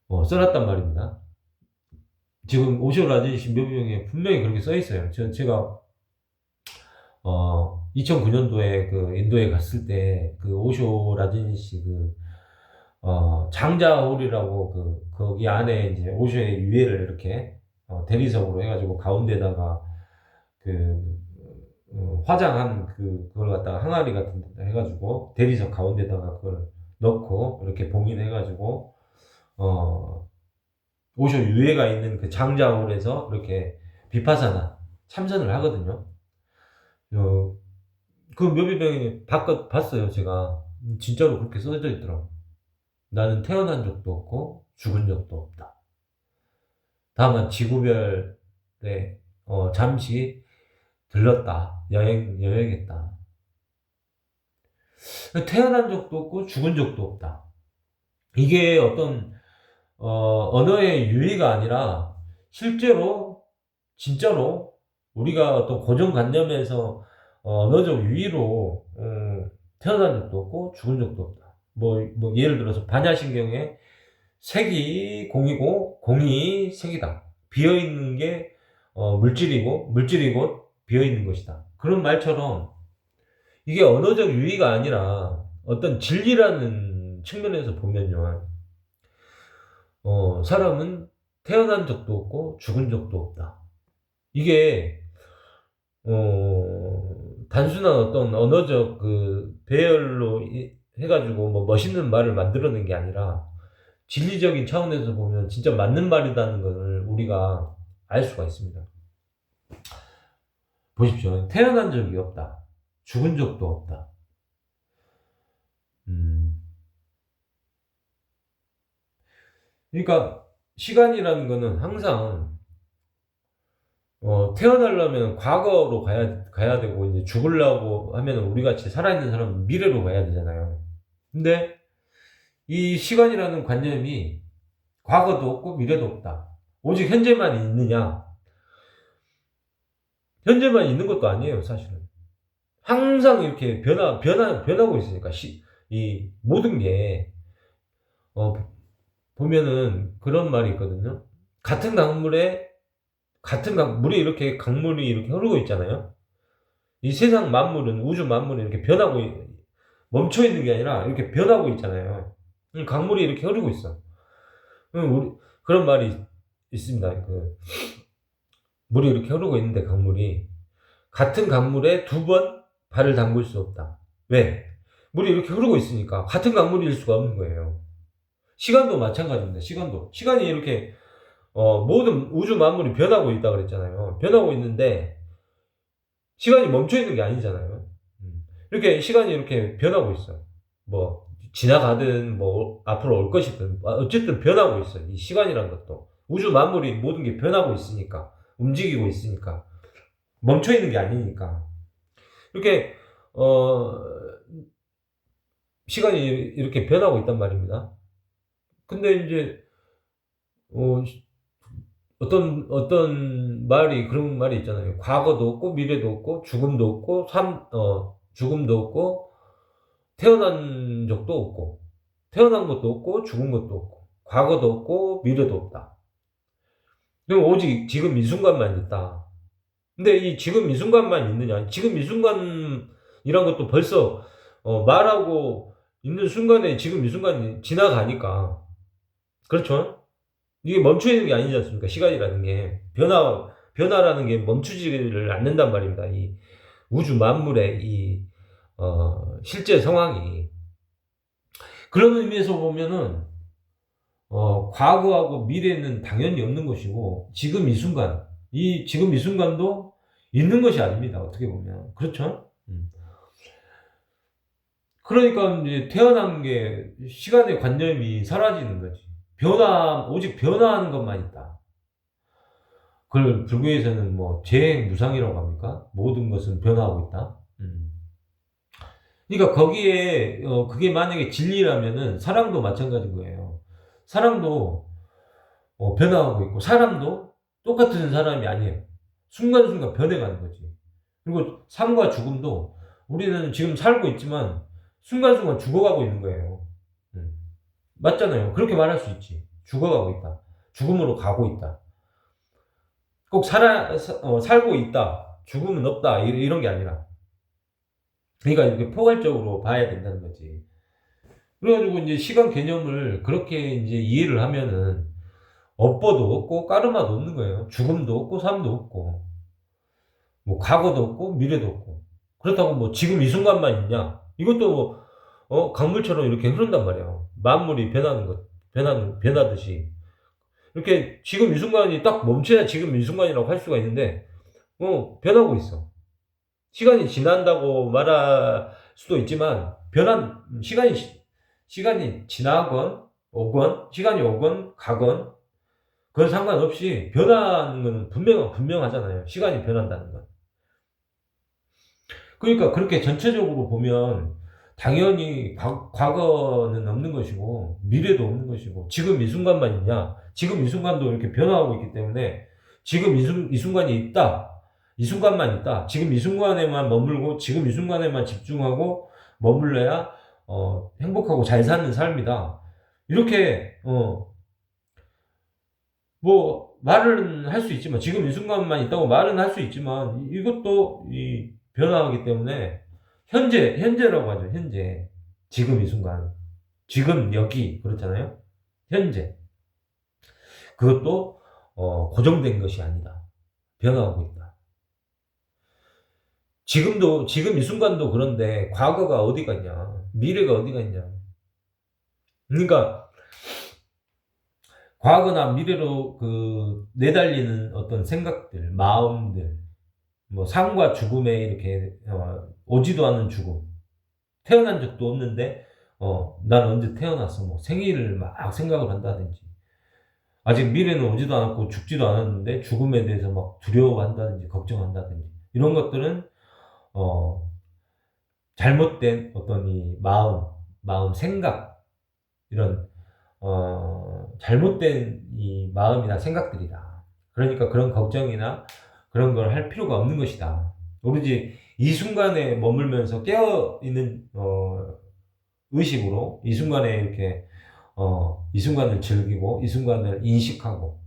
써놨단 말입니다. 지금 오쇼 라제시 묘비명에 분명히 그렇게 써 있어요. 제가 2009년도에 그 인도에 갔을 때 그 오쇼 라제시 장자홀이라고 거기 안에 이제 오쇼의 유해를 이렇게 대리석으로 해가지고 가운데다가 그 화장한 그걸 갖다가 항아리 같은 데 해가지고 대리석 가운데다가 그걸 넣고 이렇게 봉인해가지고 오쇼 유해가 있는 그 장자홀에서 이렇게 비파사나 참선을 하거든요. 그 묘비병이 봤어요, 제가. 진짜로 그렇게 써져 있더라고. 나는 태어난 적도 없고 죽은 적도 없다. 다만 지구별에 잠시 들렀다. 여행했다. 태어난 적도 없고 죽은 적도 없다. 이게 어떤 언어의 유의가 아니라 실제로 진짜로 우리가 어떤 고정관념에서 언어적 유의로 태어난 적도 없고 죽은 적도 없다. 뭐 예를 들어서 반야신경에 색이 공이고 공이 색이다. 비어있는 게 물질이고 물질이 곧 비어있는 것이다. 그런 말처럼 이게 언어적 유의가 아니라 어떤 진리라는 측면에서 보면요. 사람은 태어난 적도 없고 죽은 적도 없다. 이게 단순한 어떤 언어적 그 배열로 해가지고 뭐 멋있는 말을 만들어낸 게 아니라 진리적인 차원에서 보면 진짜 맞는 말이라는 것을 우리가 알 수가 있습니다. 보십시오. 태어난 적이 없다. 죽은 적도 없다. 그러니까 시간이라는 거는 항상 태어나려면 과거로 가야 되고 이제 죽으려고 하면 우리 같이 살아있는 사람은 미래로 가야 되잖아요. 근데 이 시간이라는 관념이 과거도 없고 미래도 없다. 오직 현재만 있느냐? 현재만 있는 것도 아니에요, 사실은. 항상 이렇게 변하고 있으니까, 이 모든 게, 보면은 그런 말이 있거든요. 물에 이렇게 강물이 이렇게 흐르고 있잖아요. 이 세상 만물은, 우주 만물은 이렇게 멈춰 있는 게 아니라 이렇게 변하고 있잖아요. 강물이 이렇게 흐르고 있어. 우리 그런 말이 있습니다. 물이 이렇게 흐르고 있는데 강물이 같은 강물에 두 번 발을 담글 수 없다. 왜? 물이 이렇게 흐르고 있으니까 같은 강물일 수가 없는 거예요. 시간도 마찬가지입니다. 시간이 이렇게 모든 우주 만물이 변하고 있다 그랬잖아요. 변하고 있는데 시간이 멈춰 있는 게 아니잖아요. 이렇게 시간이 이렇게 변하고 있어. 뭐 지나가든 뭐 앞으로 올 것이든 어쨌든 변하고 있어. 이 시간이란 것도 우주 만물이 모든 게 변하고 있으니까 움직이고 있으니까 멈춰 있는 게 아니니까 이렇게 시간이 이렇게 변하고 있단 말입니다. 근데 이제 어, 어떤 말이 그런 말이 있잖아요. 과거도 없고 미래도 없고 죽음도 없고 죽음도 없고 태어난 적도 없고 태어난 것도 없고 죽은 것도 없고 과거도 없고 미래도 없다. 그럼 오직 지금 이 순간만 있다. 근데 이 지금 이 순간만 있느냐? 지금 이 순간이란 것도 벌써 말하고 있는 순간에 지금 이 순간이 지나가니까 그렇죠? 이게 멈춰 있는 게 아니지 않습니까? 시간이라는 게 변화라는 게 멈추지를 않는단 말입니다. 이 우주 만물의 이 실제 상황이 그런 의미에서 보면은 과거하고 미래는 당연히 없는 것이고 지금 이 순간도 있는 것이 아닙니다. 어떻게 보면 그렇죠? 그러니까 이제 태어난 게 시간의 관념이 사라지는 거지. 오직 변화하는 것만 있다. 그걸 불교에서는 뭐 재행무상이라고 합니까? 모든 것은 변화하고 있다. 그러니까 거기에 그게 만약에 진리라면은 사랑도 마찬가지인 거예요. 사랑도 변화하고 있고 사람도 똑같은 사람이 아니에요. 순간순간 변해가는 거지. 그리고 삶과 죽음도 우리는 지금 살고 있지만 순간순간 죽어가고 있는 거예요. 맞잖아요. 그렇게 말할 수 있지. 죽어가고 있다. 죽음으로 가고 있다. 꼭 살고 있다. 죽음은 없다. 이런 게 아니라. 그러니까 이렇게 포괄적으로 봐야 된다는 거지. 그래가지고 이제 시간 개념을 그렇게 이제 이해를 하면은 업보도 없고 까르마도 없는 거예요. 죽음도 없고 삶도 없고 뭐 과거도 없고 미래도 없고 그렇다고 뭐 지금 이 순간만 있냐? 이것도 강물처럼 이렇게 흐른단 말이야. 만물이 변하듯이 이렇게 지금 이 순간이 딱 멈춰야 지금 이 순간이라고 할 수가 있는데 변하고 있어. 시간이 지난다고 말할 수도 있지만 시간이 지나건 오건 시간이 오건 가건 그건 상관없이 변하는 건 분명하잖아요. 시간이 변한다는 건. 그러니까 그렇게 전체적으로 보면 당연히 과거는 없는 것이고 미래도 없는 것이고 지금 이 순간만 있냐? 지금 이 순간도 이렇게 변화하고 있기 때문에 지금 이 순간이 있다. 이 순간만 있다. 지금 이 순간에만 머물고 지금 이 순간에만 집중하고 머물러야 행복하고 잘 사는 삶이다. 이렇게 뭐 말은 할 수 있지만 지금 이 순간만 있다고 말은 할 수 있지만 이것도 변화하기 때문에 현재라고 하죠. 현재 지금 이 순간 지금 여기 그렇잖아요. 현재 그것도 고정된 것이 아니다. 변화하고 있다. 지금 이 순간도 그런데 과거가 어디 갔냐? 미래가 어디 갔냐? 그러니까 과거나 미래로 내달리는 어떤 생각들, 마음들, 뭐 삶과 죽음에 이렇게 오지도 않는 죽음. 태어난 적도 없는데 난 언제 태어났어? 뭐 생일을 막 생각을 한다든지. 아직 미래는 오지도 않았고 죽지도 않았는데 죽음에 대해서 막 두려워한다든지 걱정한다든지 이런 것들은 잘못된 어떤 이 마음 생각 이런 잘못된 이 마음이나 생각들이다. 그러니까 그런 걱정이나 그런 걸 할 필요가 없는 것이다. 오로지 이 순간에 머물면서 깨어있는 의식으로 이 순간에 이렇게 이 순간을 즐기고 이 순간을 인식하고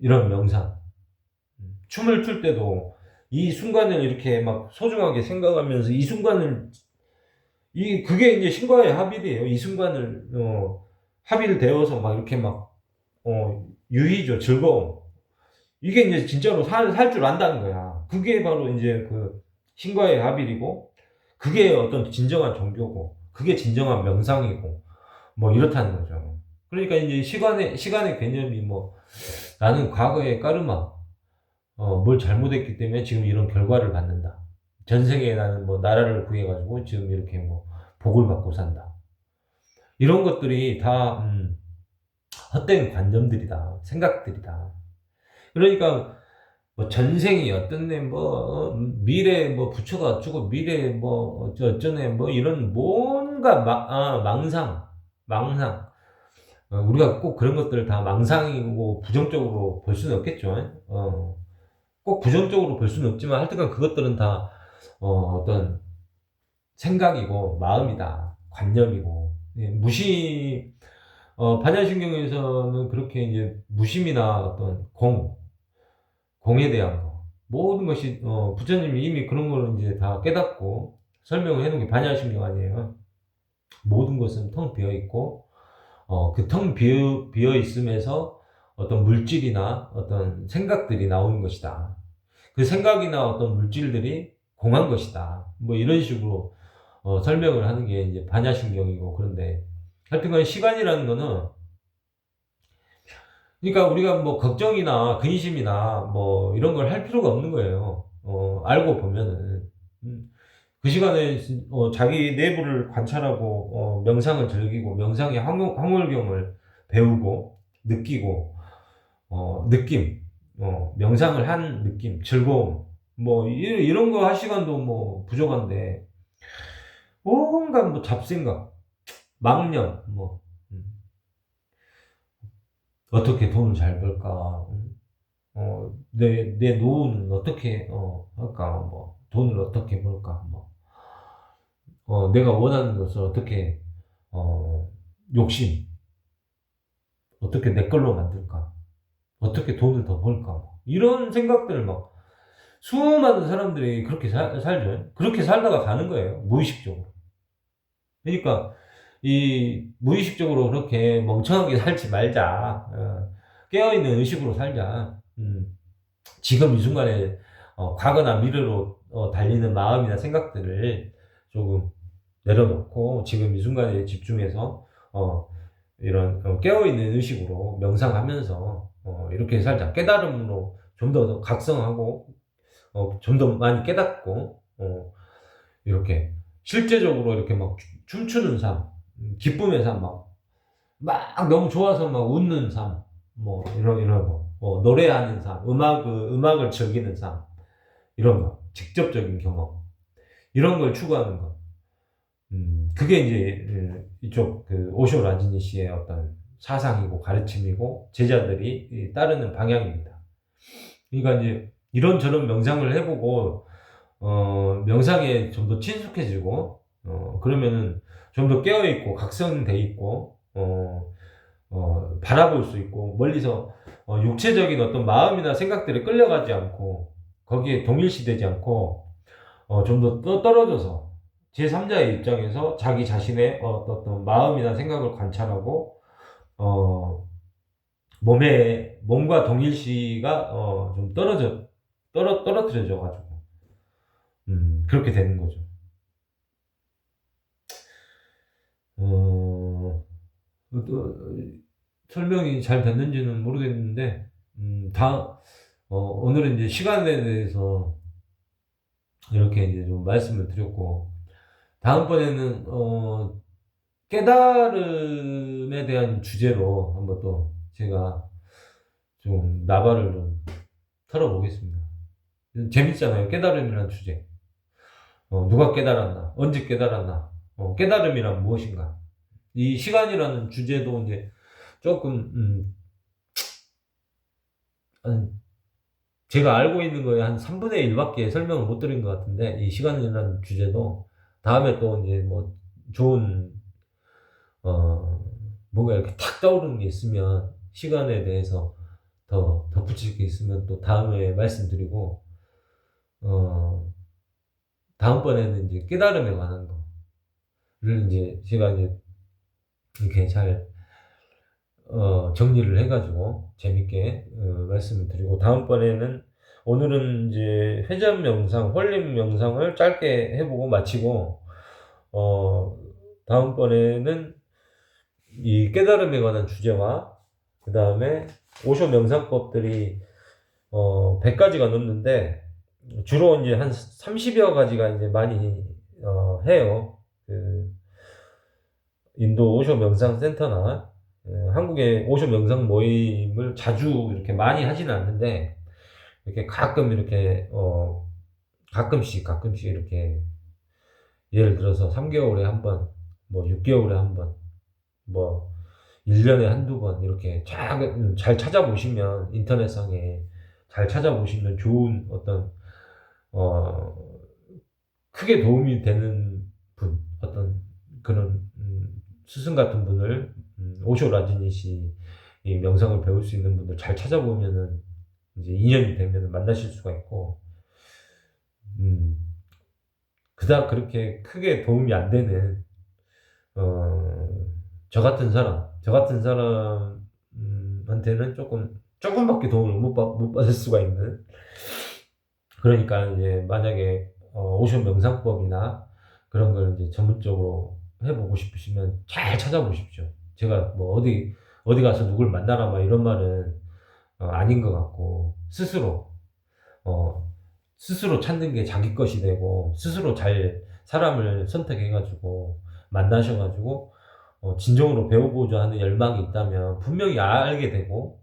이런 명상 춤을 출 때도 이 순간을 이렇게 막 소중하게 생각하면서 그게 이제 신과의 합일이에요. 이 순간을, 합일되어서 막 이렇게 막, 유희죠. 즐거움. 이게 이제 진짜로 살 줄 안다는 거야. 그게 바로 이제 그 신과의 합일이고, 그게 어떤 진정한 종교고, 그게 진정한 명상이고, 뭐 이렇다는 거죠. 그러니까 이제 시간의 개념이 뭐, 나는 과거에 까르마, 뭘 잘못했기 때문에 지금 이런 결과를 받는다. 전생에 나는 뭐 나라를 구해가지고 지금 이렇게 뭐 복을 받고 산다. 이런 것들이 다, 헛된 관념들이다. 생각들이다. 그러니까 뭐 전생이 어떻네, 뭐, 미래 뭐 부처가 어쩌고, 미래 뭐, 어쩌네, 뭐 이런 뭔가 망상. 우리가 꼭 그런 것들을 다 망상이고 부정적으로 볼 수는 없겠죠. 꼭 부정적으로 볼 수는 없지만 하여튼간 그것들은 다 어떤 생각이고 마음이다, 관념이고. 예, 반야신경에서는 그렇게 이제 무심이나 어떤 공에 대한 거, 모든 것이, 부처님이 이미 그런 걸 이제 다 깨닫고 설명을 해놓은 게 반야신경 아니에요. 모든 것은 텅 비어 있고, 그 텅 비어 있음에서 어떤 물질이나 어떤 생각들이 나오는 것이다. 그 생각이나 어떤 물질들이 공한 것이다. 뭐 이런 식으로 설명을 하는 게 이제 반야신경이고. 그런데 하여튼간 시간이라는 거는, 그러니까 우리가 뭐 걱정이나 근심이나 뭐 이런 걸 할 필요가 없는 거예요. 알고 보면은. 그 시간에 자기 내부를 관찰하고, 명상을 즐기고 명상의 황홀경을 배우고 느끼고, 느낌, 명상을 한 느낌, 즐거움, 뭐 이런 거 할 시간도 뭐 부족한데, 온갖 뭐 잡생각, 망념, 뭐, 어떻게 돈을 잘 벌까, 내 노후는 어떻게 할까, 뭐 돈을 어떻게 벌까, 뭐, 내가 원하는 것을 어떻게, 어, 욕심, 어떻게 내 걸로 만들까, 어떻게 돈을 더 벌까, 뭐 이런 생각들을 막 수많은 사람들이 그렇게 살죠. 그렇게 살다가 가는 거예요. 무의식적으로. 그러니까 이 무의식적으로 그렇게 멍청하게 살지 말자. 깨어있는 의식으로 살자. 지금 이 순간에 과거나 미래로 달리는 마음이나 생각들을 조금 내려놓고 지금 이 순간에 집중해서 이런 깨어있는 의식으로 명상하면서 이렇게 살자. 깨달음으로 좀 더 각성하고, 좀 더 많이 깨닫고, 이렇게 실제적으로 이렇게 막 춤추는 삶, 기쁨의 삶, 막 너무 좋아서 막 웃는 삶, 뭐 이런 거, 노래하는 삶, 음악을 즐기는 삶, 이런 거, 직접적인 경험, 이런 걸 추구하는 거. 그게 이제 이쪽 그 오쇼 라지니 씨의 어떤 사상이고 가르침이고 제자들이 따르는 방향입니다. 그러니까 이제 이런저런 명상을 해보고, 명상에 좀 더 친숙해지고, 그러면은 좀 더 깨어있고, 각성돼 있고, 바라볼 수 있고, 멀리서, 육체적인 어떤 마음이나 생각들에 끌려가지 않고, 거기에 동일시되지 않고, 좀 더 떨어져서, 제3자의 입장에서 자기 자신의 어떤 마음이나 생각을 관찰하고, 어, 몸과 동일시가, 좀 떨어뜨려져 가지고, 그렇게 되는 거죠. 어, 또, 설명이 잘 됐는지는 모르겠는데, 오늘은 이제 시간에 대해서 이렇게 이제 좀 말씀을 드렸고, 다음번에는, 깨달음에 대한 주제로 한번 또 제가 좀 나발을 좀 털어보겠습니다. 재밌잖아요. 깨달음이라는 주제. 누가 깨달았나? 언제 깨달았나? 깨달음이란 무엇인가? 이 시간이라는 주제도 이제 조금, 제가 알고 있는 거에 한 3분의 1밖에 설명을 못 드린 것 같은데, 이 시간이라는 주제도 다음에 또 이제 뭐 좋은, 어, 뭔가 이렇게 탁 떠오르는 게 있으면, 시간에 대해서 더 덧붙일 게 있으면 또 다음에 말씀드리고, 어, 다음번에는 이제 깨달음에 관한 거. 이제 제가 이제 이렇게 잘 정리를 해 가지고 재밌게 말씀을 드리고, 다음번에는 오늘은 이제 회전 명상, 홀림 명상을 짧게 해 보고 마치고, 어 다음번에는 이 깨달음에 관한 주제와 그다음에 오쇼 명상법들이 100 가지가 넘는데, 주로 이제 한 30여 가지가 이제 많이 해요. 그 인도 오쇼 명상 센터나 한국의 오쇼 명상 모임을 자주 이렇게 많이 하지는 않는데, 이렇게 가끔 이렇게 가끔씩 이렇게, 예를 들어서 3개월에 한 번, 뭐 6개월에 한 번, 뭐 1년에 한두 번 이렇게 잘 찾아보시면, 인터넷상에 잘 찾아보시면 좋은 어떤 어 크게 도움이 되는 분, 어떤 그런 스승 같은 분을, 오쇼 라지니시 이 명상을 배울 수 있는 분들 잘 찾아보면은 이제 인연이 되면은 만나실 수가 있고, 음 그닥 그렇게 크게 도움이 안 되는 저 같은 사람한테는 조금밖에 도움을 못 받을 수가 있는. 그러니까 이제 만약에 오션 명상법이나 그런 걸 이제 전문적으로 해보고 싶으시면 잘 찾아보십시오. 제가 뭐 어디 가서 누굴 만나라 막 이런 말은 아닌 것 같고, 어, 스스로 찾는 게 자기 것이 되고, 스스로 잘 사람을 선택해가지고 만나셔가지고 진정으로 배우고자 하는 열망이 있다면 분명히 알게 되고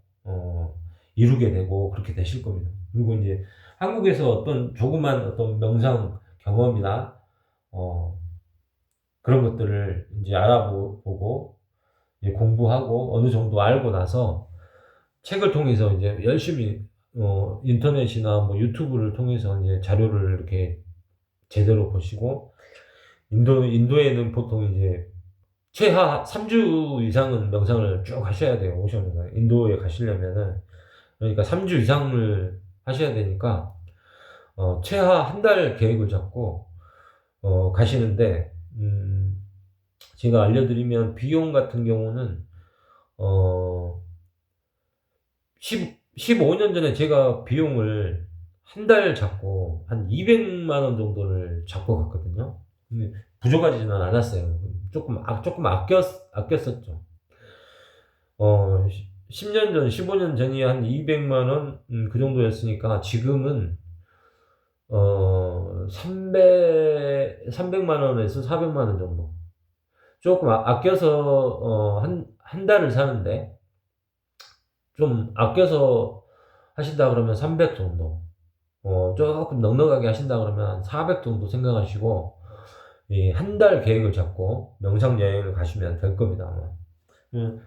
이루게 되고 그렇게 되실 겁니다. 그리고 이제 한국에서 어떤 조그만 어떤 명상 경험이나 그런 것들을 이제 알아보고 이제 공부하고 어느 정도 알고 나서 책을 통해서 이제 열심히 인터넷이나 뭐 유튜브를 통해서 이제 자료를 이렇게 제대로 보시고, 인도에는 보통 이제 최하 3주 이상은 명상을 쭉 하셔야 돼요. 오셔서 인도에 가시려면은. 그러니까 3주 이상을 하셔야 되니까 최하 한 달 계획을 잡고 가시는데, 제가 알려드리면 비용 같은 경우는 어 15년 전에 제가 비용을 한 달 잡고 한 200만 원 정도를 잡고 갔거든요. 근데 부족하지는 않았어요. 조금 아꼈었죠. 10년 전, 15년 전이 한 200만 원, 그 정도였으니까 지금은 300만 원에서 400만 원 정도. 조금 아껴서 한 달을 사는데, 좀 아껴서 하신다 그러면 300 정도. 조금 넉넉하게 하신다 그러면 400 정도 생각하시고, 이 한 달 계획을 잡고 명상 여행을 가시면 될 겁니다, 아마. 음,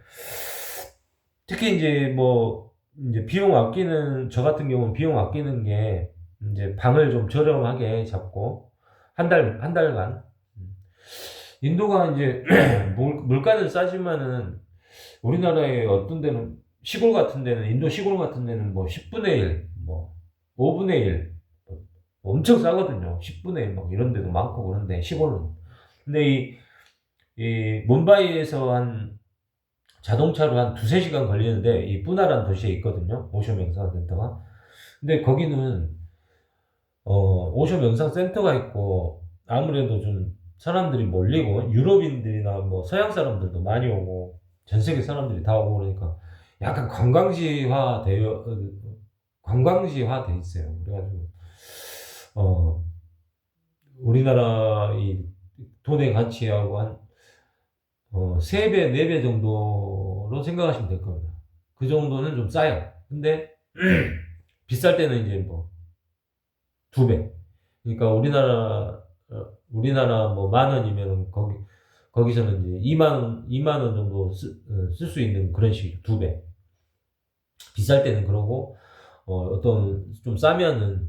특히 이제 저 같은 경우는 비용 아끼는 게, 이제 방을 좀 저렴하게 잡고 한 달간. 인도가 이제 물가는 싸지만은 우리나라의 어떤 데는, 인도 시골 같은 데는 뭐 10분의 1, 뭐 5분의 1, 엄청 싸거든요. 10분의 1, 막 이런 데도 많고 그런데, 시골은. 근데 이 뭄바이에서 자동차로 한 두세 시간 걸리는데, 이 뿌나라는 도시에 있거든요. 오쇼 명상센터가. 근데 거기는, 오쇼 명상센터가 있고, 아무래도 좀 사람들이 몰리고, 유럽인들이나 뭐 서양 사람들도 많이 오고, 전 세계 사람들이 다 오고 그러니까 약간 관광지화 돼 있어요. 그래가지고, 어, 우리나라 이 돈의 가치하고 한 3배, 4배 정도로 생각하시면 될 겁니다. 그 정도는 좀 싸요. 근데 비쌀 때는 이제 뭐 2배. 그러니까 우리나라 뭐 10,000원이면 거기서는 이제 2만 원 정도 쓸 수 있는 그런 식이죠. 2배. 비쌀 때는 그러고, 어떤 좀 싸면은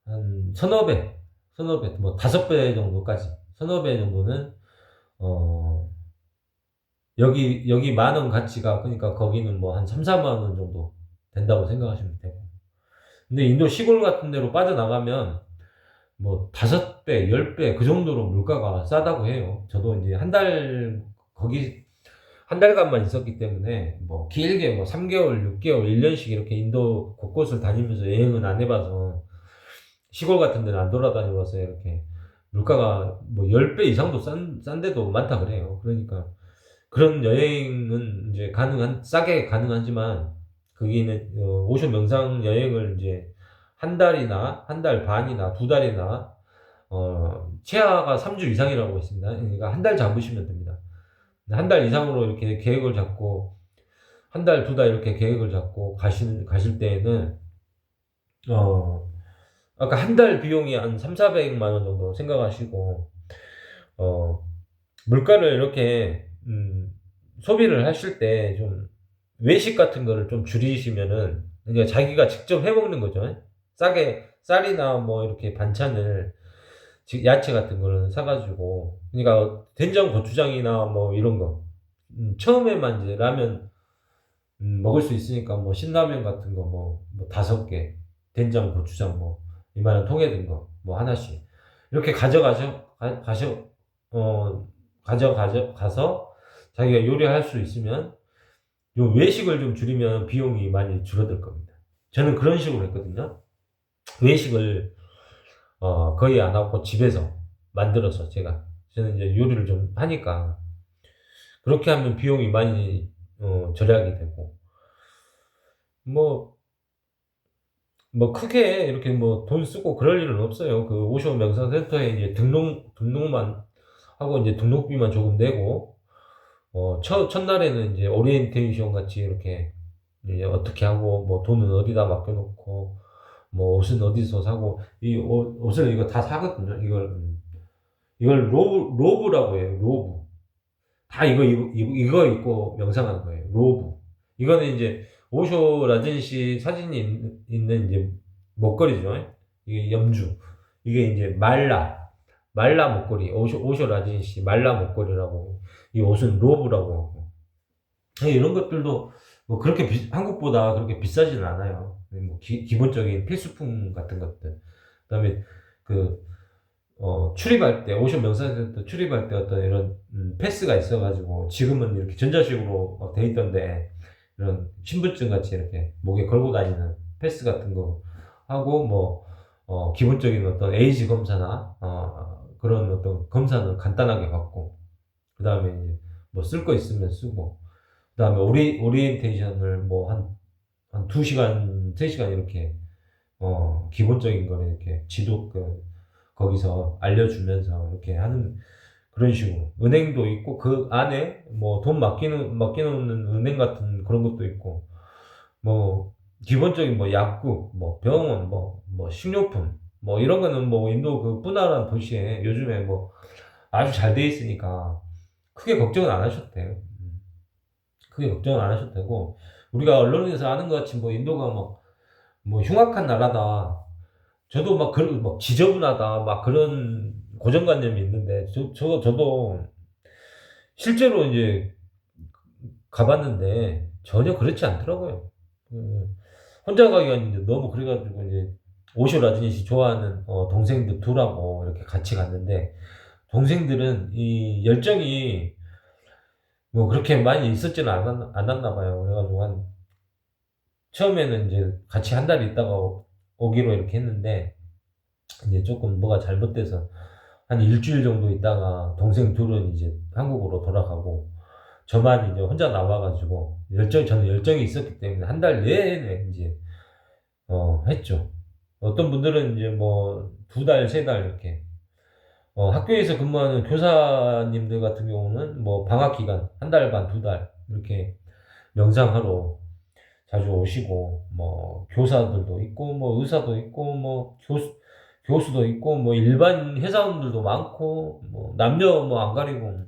한 서너 배, 뭐 5배 정도까지. 서너 배 정도는 어 여기 10,000원 가치가, 그러니까 거기는 뭐 한 3, 4만 원 정도 된다고 생각하시면 되고. 근데 인도 시골 같은 데로 빠져나가면 뭐 5배, 10배 그 정도로 물가가 싸다고 해요. 저도 이제 거기 한 달간만 있었기 때문에 뭐 길게 뭐 3개월, 6개월, 1년씩 이렇게 인도 곳곳을 다니면서 여행은 안 해봐서 시골 같은 데는 안 돌아다녀봐서 이렇게 물가가 뭐 10배 이상도 싼 데도 많다 그래요. 그러니까 그런 여행은 이제 싸게 가능하지만 거기는 오쇼 명상 여행을 이제 한 달이나 한 달 반이나 두 달이나 최하가 3주 이상이라고 했습니다. 그러니까 한 달 잡으시면 됩니다. 한 달 이상으로 이렇게 계획을 잡고 한 달, 두 달 이렇게 계획을 잡고 가실 때에는 어 아까 한 달 비용이 한 3,400만 원 정도 생각하시고 어 물가를 이렇게 소비를 하실 때 좀 외식 같은 거를 좀 줄이시면은 그러니까 자기가 직접 해 먹는 거죠. 싸게 쌀이나 뭐 이렇게 반찬을 야채 같은 거를 사 가지고 그러니까 된장 고추장이나 뭐 이런 거 처음에만 이제 라면 먹을 수 있으니까 뭐 신라면 같은 거 뭐 5개 된장 고추장 뭐 이만한 통에 든 거 뭐 하나씩 이렇게 어 가져가서 자기가 요리할 수 있으면 요 외식을 좀 줄이면 비용이 많이 줄어들 겁니다. 저는 그런 식으로 했거든요. 외식을 거의 안 하고 집에서 만들어서 저는 이제 요리를 좀 하니까 그렇게 하면 비용이 많이 절약이 되고 뭐 크게 이렇게 뭐 돈 쓰고 그럴 일은 없어요. 그 오쇼 명상센터에 이제 등록만 하고 이제 등록비만 조금 내고 첫날에는 이제 오리엔테이션 같이 이렇게 이제 어떻게 하고 뭐 돈은 어디다 맡겨놓고 뭐 옷은 어디서 사고 이 옷을 이거 다 사거든요. 이걸 로브라고 해요. 로브. 다 이거 입고 명상하는 거예요. 로브. 이거는 이제 오쇼 라젠시 사진이 있는 이제 목걸이죠. 이게 염주. 이게 이제 말라 목걸이. 오쇼 라젠시 말라 목걸이라고. 이 옷은 로브라고 하고. 이런 것들도 뭐 그렇게 한국보다 그렇게 비싸지는 않아요. 뭐 기본적인 필수품 같은 것들. 그다음에 그 출입할 때, 오션 명사센터 출입할 때 어떤 이런, 패스가 있어가지고, 지금은 이렇게 전자식으로 막 돼 있던데, 이런 신분증 같이 이렇게 목에 걸고 다니는 패스 같은 거 하고, 뭐, 기본적인 어떤 에이지 검사나, 그런 어떤 검사는 간단하게 받고, 그 다음에 이제 뭐 쓸 거 있으면 쓰고, 그 다음에 오리엔테이션을 뭐 한 2시간, 3시간 이렇게, 기본적인 거는 이렇게 거기서 알려주면서 이렇게 하는 그런 식으로 은행도 있고 그 안에 뭐 돈 맡기놓는 은행 같은 그런 것도 있고 뭐 기본적인 뭐 약국 뭐 병원 뭐 식료품 뭐 이런 거는 뭐 인도 그 뿌나란 도시에 요즘에 뭐 아주 잘 돼 있으니까 크게 걱정은 안 하셔도 돼요. 크게 걱정은 안 하셔도 되고 우리가 언론에서 아는 것 같이 뭐 인도가 뭐 흉악한 나라다. 저도 막 지저분하다, 막 그런 고정관념이 있는데, 저도 실제로 이제 가봤는데, 전혀 그렇지 않더라고요. 혼자 가기가 이제 너무 그래가지고, 이제, 오쇼 라지니시 좋아하는, 동생들 둘하고 이렇게 같이 갔는데, 동생들은 이 열정이 뭐 그렇게 많이 있었지는 않았나 봐요. 그래가지고 처음에는 이제 같이 한 달 있다가 오기로 이렇게 했는데, 이제 조금 뭐가 잘못돼서 한 일주일 정도 있다가 동생 둘은 이제 한국으로 돌아가고 저만 이제 혼자 남아가지고 저는 열정이 있었기 때문에 한 달 내내 이제 했죠. 어떤 분들은 이제 뭐 2달, 3달 이렇게 학교에서 근무하는 교사님들 같은 경우는 뭐 방학 기간 한 달 반, 2달 이렇게 명상하러 자주 오시고 뭐 교사들도 있고 뭐 의사도 있고 뭐 교수도 있고 뭐 일반 회사원들도 많고 뭐 남녀 뭐 안 가리고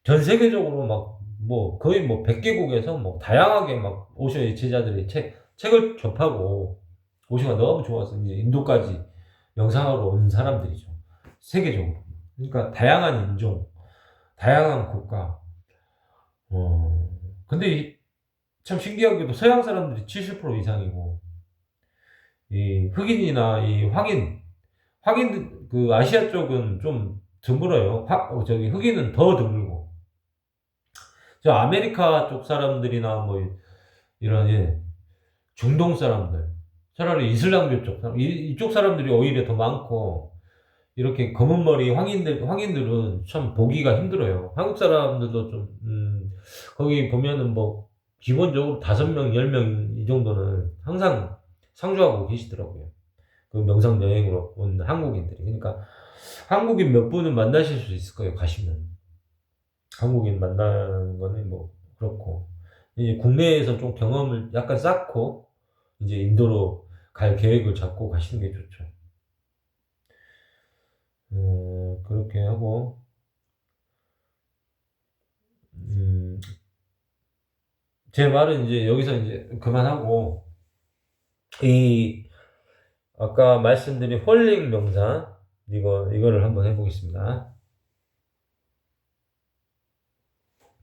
전 세계적으로 막 뭐 거의 뭐 100개국에서 뭐 다양하게 막 오쇼의 제자들이 책을 접하고 오쇼가 너무 좋아서 이제 인도까지 명상하러 온 사람들이죠. 세계적으로. 그러니까 다양한 인종, 다양한 국가. 어 근데 참 신기하게도 서양 사람들이 70% 이상이고 이 흑인이나 이 그 아시아 쪽은 좀 드물어요. 저기 흑인은 더 드물고. 저 아메리카 쪽 사람들이나 뭐 이런, 예, 중동 사람들, 차라리 이슬람교 쪽 사람, 이쪽 사람들이 오히려 더 많고, 이렇게 검은 머리 황인들은 참 보기가 힘들어요. 한국 사람들도 좀, 거기 보면은 뭐, 기본적으로 5명, 10명 이 정도는 항상 상주하고 계시더라고요. 그 명상 여행으로 온 한국인들이. 그러니까 한국인 몇 분은 만나실 수 있을 거예요, 가시면. 한국인 만나는 거는 뭐, 그렇고. 이제 국내에서 좀 경험을 약간 쌓고, 이제 인도로 갈 계획을 잡고 가시는 게 좋죠. 그렇게 하고, 음, 제 말은 이제 여기서 이제 그만하고, 이, 아까 말씀드린 홀링 명상, 이거를 한번 해보겠습니다.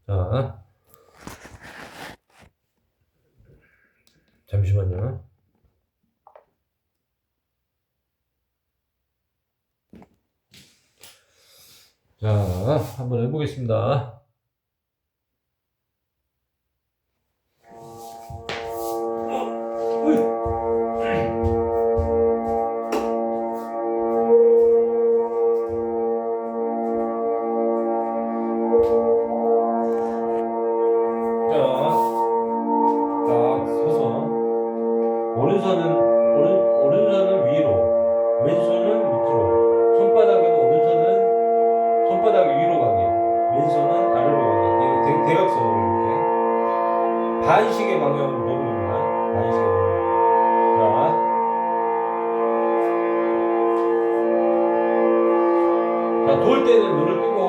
자, 잠시만요. 자, 한번 해보겠습니다. 자, 딱 서서, 오른손은 위로, 왼손은 밑으로, 손바닥이 위로 가게, 왼손은 아래로 가게, 대각선으로 이렇게 반시계 방향으로 놓는 겁니다. 반시계 방향. 자, 돌 때는 눈을 뜨고,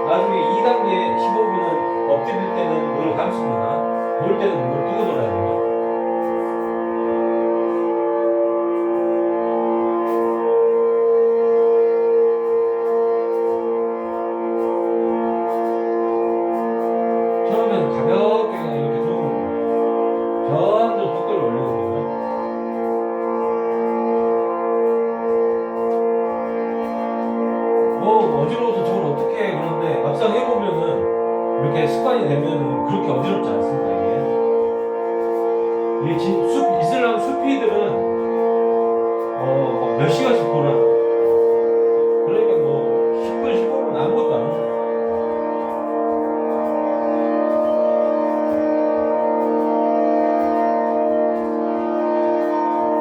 나중에 2단계 15분은 엎드릴 때는 눈을 감습니다. 돌 때는 눈을 뜨고 놀아야 돼요. 처음에는 가볍게 그냥 이렇게 들고 점점 속도를 올리는 거예요. 어지러워서 저걸 어떻게 해. 그런데 막상 해보면은 이렇게 습관이 되면은 그렇게 어지럽지 않습니다, 이게. 이슬람 수피들은 몇 시간씩 돌아. 그러니까 뭐 10분, 15분 아무것도 안 하죠.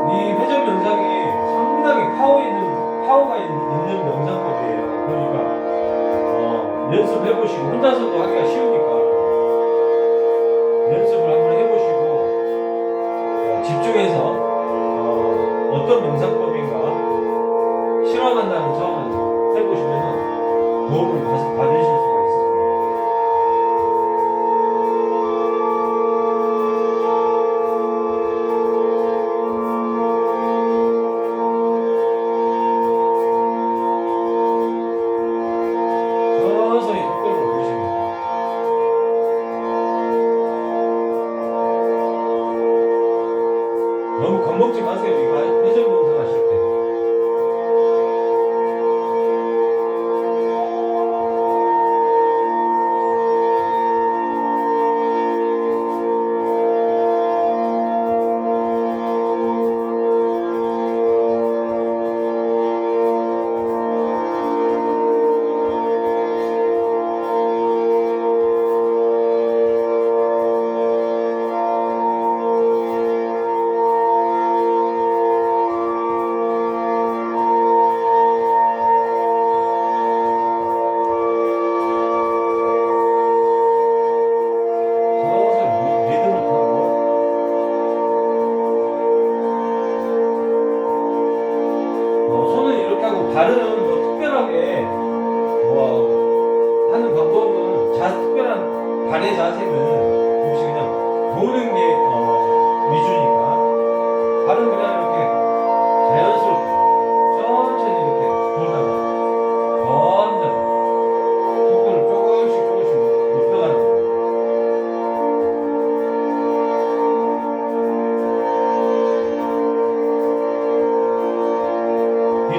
이 회전 명상이 상당히 파워가 있는 명상법이에요. 그러니까 연습해보시고, 혼자서도 하기가 쉬우니까 연습을 한번 해보시고, 집중해서 어떤 명상법인가 실험한다는 차원에서 해보시면 도움을 받으실 수가 있습니다. 서서히 속도를 올리십니다. 너무 겁먹지 마세요. 이거 회전 명상 하실 때. 서서히 리듬을 타고, 손은 이렇게 하고, 발은 뭐 특별하게 뭐 하는 방법은, 특별한 발의 자세는 혹시 그냥 보는 게 위주니까, 발은 그냥 이렇게 자연스럽게 천천히 이렇게 돌다가 점점 속도를 조금씩 높여가는 거예요. 이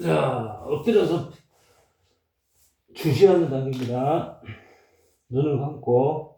자, 엎드려서 주시하는 단계입니다. 눈을 감고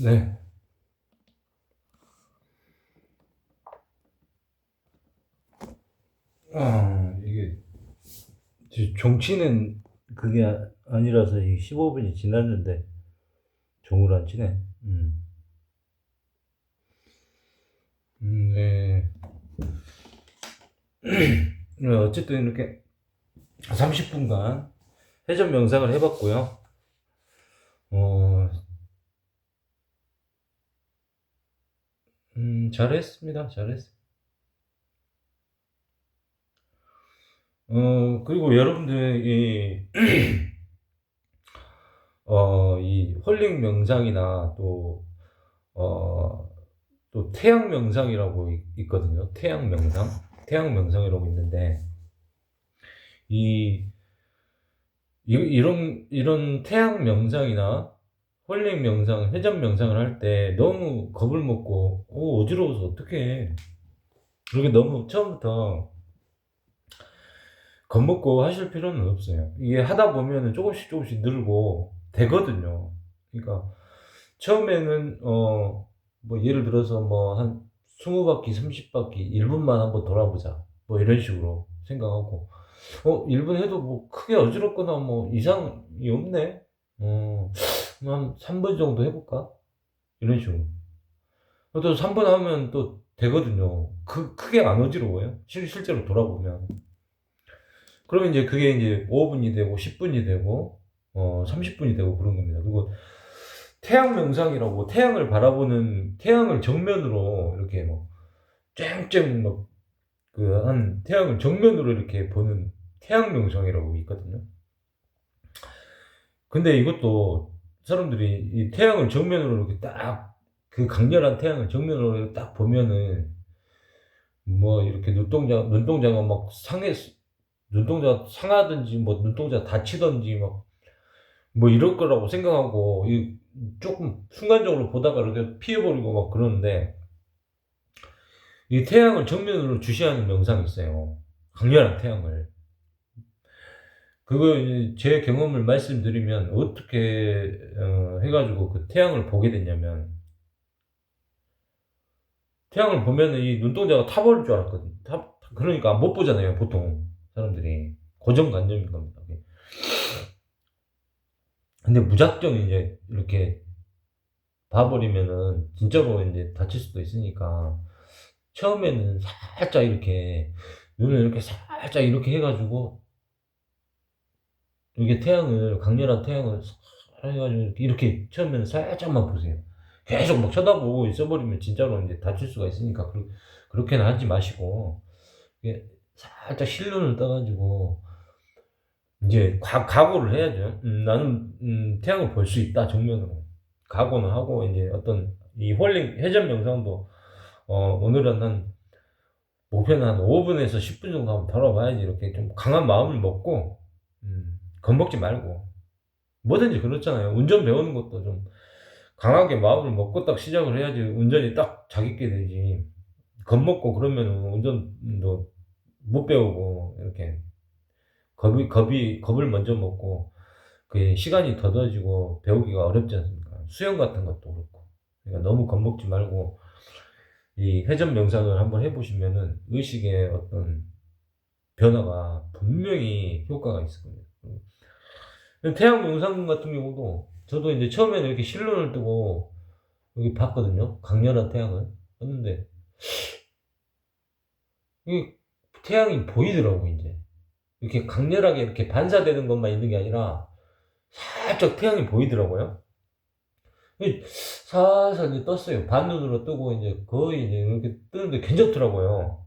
네. 이게 종치는 그게 아니라서 15분이 지났는데 종을 안 치네. 네. 어쨌든 이렇게 30분간 회전 명상을 해봤고요. 잘했습니다. 잘했어요. 그리고 여러분들이 이 홀링 명상이나 또 태양 명상이라고 있거든요. 태양 명상. 태양 명상이라고 있는데, 이, 이런 태양 명상이나 홀링 명상, 회전 명상을 할 때 너무 겁을 먹고, 어지러워서 어떡해. 그렇게 너무 처음부터 겁먹고 하실 필요는 없어요. 이게 하다 보면은 조금씩 늘고 되거든요. 그러니까 처음에는 뭐 예를 들어서 뭐 한 20바퀴, 30바퀴, 1분만 한번 돌아보자. 뭐 이런 식으로 생각하고 1분 해도 뭐 크게 어지럽거나 뭐 이상이 없네. 한 3분 정도 해볼까? 이런 식으로. 또 3분 하면 또 되거든요. 크게 안 어지러워요. 실제로 돌아보면. 그러면 이제 그게 이제 5분이 되고 10분이 되고 30분이 되고 그런 겁니다. 그리고 태양 명상이라고 태양을 바라보는 태양을 정면으로 이렇게 뭐 쨍쨍 한 태양을 정면으로 이렇게 보는 태양 명상이라고 있거든요. 근데 이것도 사람들이 이 태양을 정면으로 이렇게 딱 그 강렬한 태양을 정면으로 딱 보면은 뭐 이렇게 눈동자가 막 눈동자 상하든지 뭐 눈동자 다치든지 뭐 이럴 거라고 생각하고 조금 순간적으로 보다가 이렇게 피해버리고 막 그러는데 이 태양을 정면으로 주시하는 명상이 있어요. 강렬한 태양을. 그거 제 경험을 말씀드리면 어떻게 해가지고 그 태양을 보게 됐냐면 태양을 보면은 이 눈동자가 타버릴 줄 알았거든. 그러니까 못 보잖아요, 보통 사람들이. 고정관념인 겁니다. 근데 무작정 이제 이렇게 봐버리면은 진짜로 이제 다칠 수도 있으니까 처음에는 살짝 이렇게 눈을 이렇게 살짝 이렇게 해가지고 이게 강렬한 태양을 해가지고 이렇게 처음에는 살짝만 보세요. 계속 막 쳐다보고 있어버리면 진짜로 이제 다칠 수가 있으니까 그렇게는 하지 마시고 이게 살짝 실눈을 떠가지고 이제 각오를 해야죠. 나는 태양을 볼 수 있다 정면으로 각오는 하고 이제 어떤 이 홀링 회전 명상도 오늘은 목표는 한 5분에서 10분 정도 한번 다뤄봐야지 이렇게 좀 강한 마음을 먹고 겁먹지 말고 뭐든지 그렇잖아요. 운전 배우는 것도 좀 강하게 마음을 먹고 딱 시작을 해야지 운전이 딱 자기게 되지. 겁먹고 그러면 운전도 못 배우고 이렇게 겁을 먼저 먹고 그 시간이 더뎌지고 배우기가 어렵지 않습니까? 수영 같은 것도 그렇고. 그러니까 너무 겁먹지 말고 이 회전 명상을 한번 해보시면은 의식의 어떤 변화가 분명히 효과가 있을 겁니다. 태양 명상 같은 경우도 저도 이제 처음에는 이렇게 실눈을 뜨고 여기 봤거든요. 강렬한 태양을 봤는데 이 태양이 보이더라고 이제 이렇게 강렬하게 이렇게 반사되는 것만 있는 게 아니라 살짝 태양이 보이더라고요. 살살 이제 떴어요. 반눈으로 뜨고 이제 거의 이제 이렇게 뜨는데 괜찮더라고요.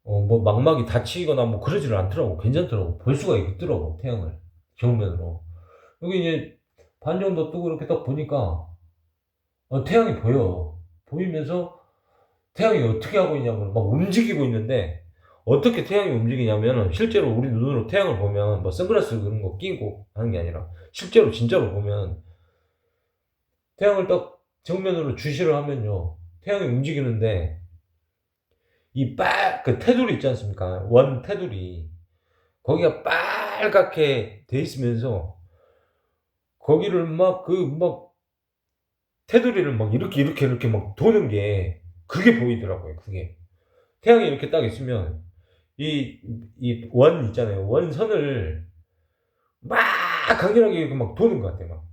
뭐 망막이 다치거나 뭐 그러지는 않더라고. 괜찮더라고. 볼 수가 있더라고 태양을 정면으로. 여기 이제 반 정도 뜨고 이렇게 딱 보니까 태양이 보여. 보이면서 태양이 어떻게 하고 있냐면 막 움직이고 있는데 어떻게 태양이 움직이냐면 실제로 우리 눈으로 태양을 보면 뭐 선글라스 그런 거 끼고 하는 게 아니라 실제로 진짜로 보면 태양을 딱 정면으로 주시를 하면요 태양이 움직이는데 그 테두리 있지 않습니까? 원 테두리 거기가 빨갛게 돼 있으면서 거기를 막 테두리를 막 이렇게 막 도는 게 그게 보이더라고요, 그게. 태양이 이렇게 딱 있으면 이 원 있잖아요. 원선을 막 강렬하게 이렇게 막 도는 것 같아요, 막.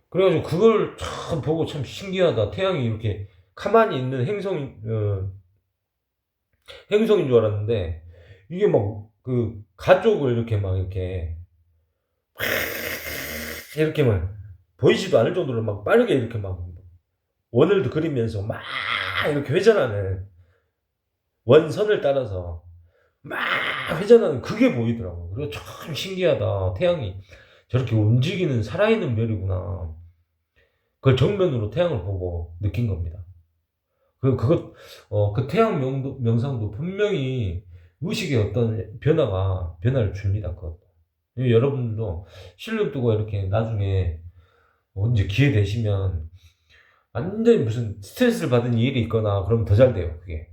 그래 가지고 그걸 참 보고 참 신기하다. 태양이 이렇게 가만히 있는 행성인 줄 알았는데 이게 막 그 가족을 이렇게 막 이렇게 막 보이지도 않을 정도로 막 빠르게 이렇게 막 원을 그리면서 막 이렇게 회전하는 원선을 따라서 막 회전하는 그게 보이더라고요. 그래서 참 신기하다. 태양이 저렇게 움직이는 살아있는 별이구나. 그걸 정면으로 태양을 보고 느낀 겁니다. 그 태양 명상도 분명히 의식의 어떤 변화를 줍니다. 그것도. 여러분들도 실눈 뜨고 이렇게 나중에 언제 기회 되시면 완전히 무슨 스트레스를 받은 일이 있거나 그러면 더 잘 돼요, 그게.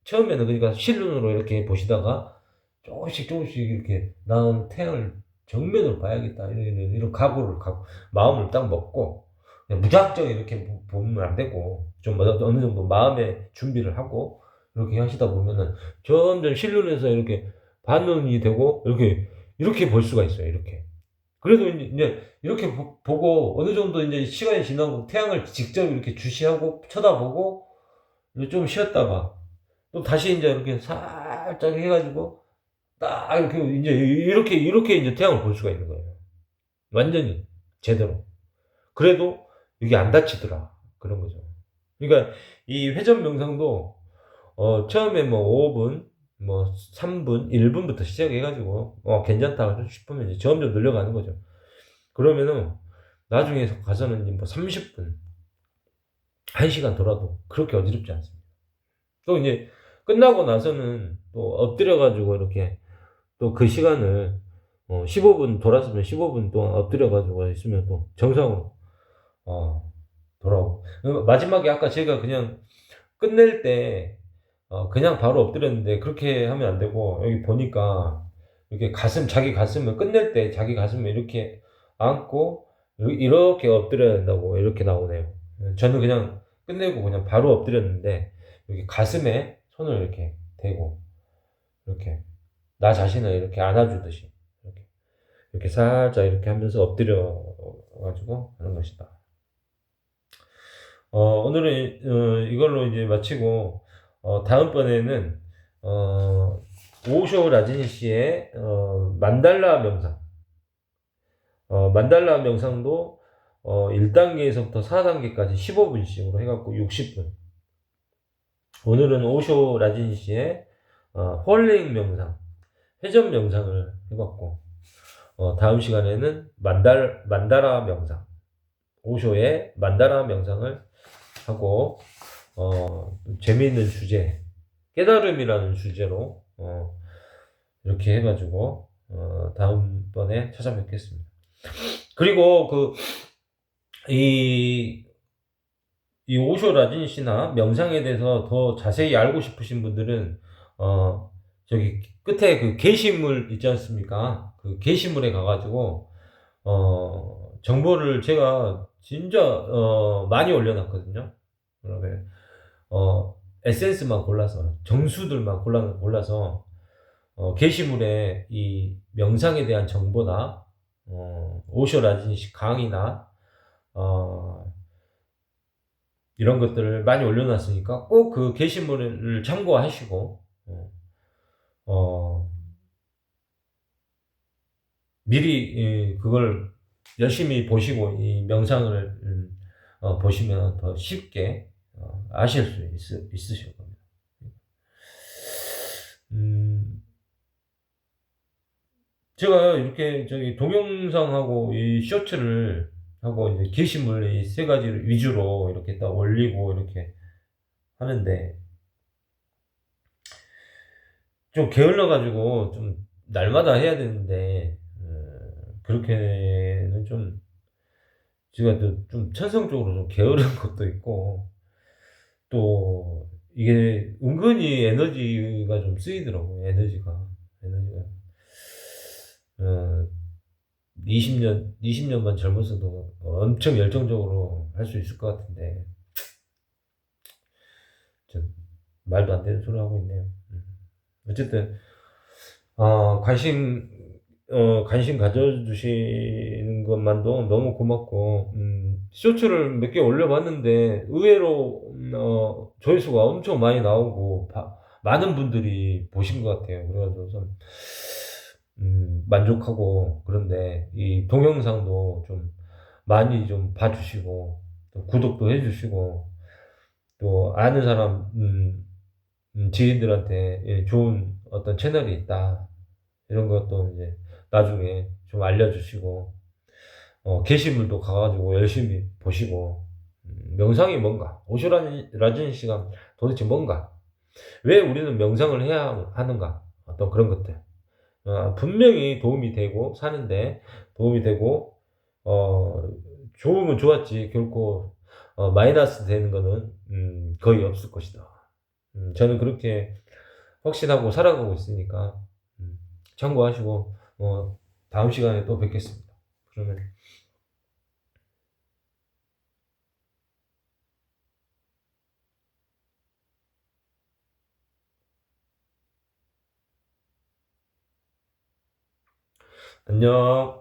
처음에는 그러니까 실눈으로 이렇게 보시다가 조금씩 이렇게 나는 태양을 정면으로 봐야겠다. 이런 각오를 갖고, 마음을 딱 먹고, 그냥 무작정 이렇게 보면 안 되고, 좀 어느 정도 마음의 준비를 하고, 이렇게 하시다 보면은 점점 실눈에서 이렇게 반눈이 되고, 이렇게 볼 수가 있어요, 이렇게. 그래도 이제 이렇게 보고 어느 정도 이제 시간이 지나고 태양을 직접 이렇게 주시하고 쳐다보고 좀 쉬었다가 또 다시 이제 이렇게 살짝 해가지고 딱 이렇게 이제 이렇게 이제 태양을 볼 수가 있는 거예요. 완전히 제대로. 그래도 이게 안 다치더라. 그런 거죠. 그러니까 이 회전 명상도 처음에 뭐 5분, 뭐 3분, 1분부터 시작해가지고 괜찮다 싶으면 이제 점점 늘려가는 거죠. 그러면은 나중에 가서는 뭐 30분, 1시간 돌아도 그렇게 어지럽지 않습니다. 또 이제 끝나고 나서는 또 엎드려가지고 이렇게 또 그 시간을 15분 돌았으면 15분 동안 엎드려가지고 있으면 또 정상으로 돌아오고. 마지막에 아까 제가 그냥 끝낼 때 그냥 바로 엎드렸는데 그렇게 하면 안 되고 여기 보니까 이렇게 자기 가슴을 끝낼 때 자기 가슴을 이렇게 안고 이렇게 엎드려야 된다고 이렇게 나오네요. 저는 그냥 끝내고 그냥 바로 엎드렸는데 여기 가슴에 손을 이렇게 대고 이렇게 나 자신을 이렇게 안아주듯이 이렇게 살짝 이렇게 하면서 엎드려 가지고 하는 것이다. 오늘은 이걸로 이제 마치고 다음번에는 오쇼 라지니 씨의 만달라 명상. 만달라 명상도 1단계에서부터 4단계까지 15분씩으로 해갖고 60분. 오늘은 오쇼 라지니 씨의 홀링 명상, 회전 명상을 해봤고, 다음 시간에는 만다라 명상, 오쇼의 만다라 명상을 하고, 재미있는 주제, 깨달음이라는 주제로, 이렇게 해가지고, 다음번에 찾아뵙겠습니다. 그리고 이 오쇼 라진 씨나 명상에 대해서 더 자세히 알고 싶으신 분들은, 저기 끝에 그 게시물 있지 않습니까? 그 게시물에 가가지고, 정보를 제가 진짜, 많이 올려놨거든요. 그러면, 에센스만 골라서, 정수들만 골라서, 게시물에 이 명상에 대한 정보나, 오쇼 라진 씨 강의나, 이런 것들을 많이 올려놨으니까 꼭 그 게시물을 참고하시고, 미리 그걸 열심히 보시고 이 명상을 보시면 더 쉽게 아실 수 있으실 겁니다. 제가 이렇게 저기 동영상하고 이 쇼츠를 하고 이제 게시물 이 세 가지를 위주로 이렇게 딱 올리고 이렇게 하는데 좀 게을러 가지고 좀 날마다 해야 되는데 그렇게는 좀 제가 좀 천성적으로 좀 게으른 것도 있고 또 이게 은근히 에너지가 좀 쓰이더라고요. 에너지가 어, 20년만 젊었어도 엄청 열정적으로 할 수 있을 것 같은데, 좀 말도 안 되는 소리 하고 있네요. 어쨌든, 관심, 관심 가져주시는 것만도 너무 고맙고, 쇼츠를 몇 개 올려봤는데, 의외로, 조회수가 엄청 많이 나오고, 많은 분들이 보신 것 같아요. 그래가지고 좀, 만족하고, 그런데, 이 동영상도 좀 많이 좀 봐주시고, 또 구독도 해주시고, 또 아는 사람, 지인들한테 예, 좋은 어떤 채널이 있다. 이런 것도 이제 나중에 좀 알려주시고, 게시물도 가가지고 열심히 보시고, 명상이 뭔가, 오쇼라진 시간 도대체 뭔가, 왜 우리는 명상을 해야 하는가, 어떤 그런 것들. 분명히 도움이 되고, 사는데 도움이 되고, 어, 좋으면 좋았지, 결코, 마이너스 되는 거는, 거의 없을 것이다. 저는 그렇게 확신하고 살아가고 있으니까, 음, 참고하시고, 다음 시간에 또 뵙겠습니다. 그러면 안녕.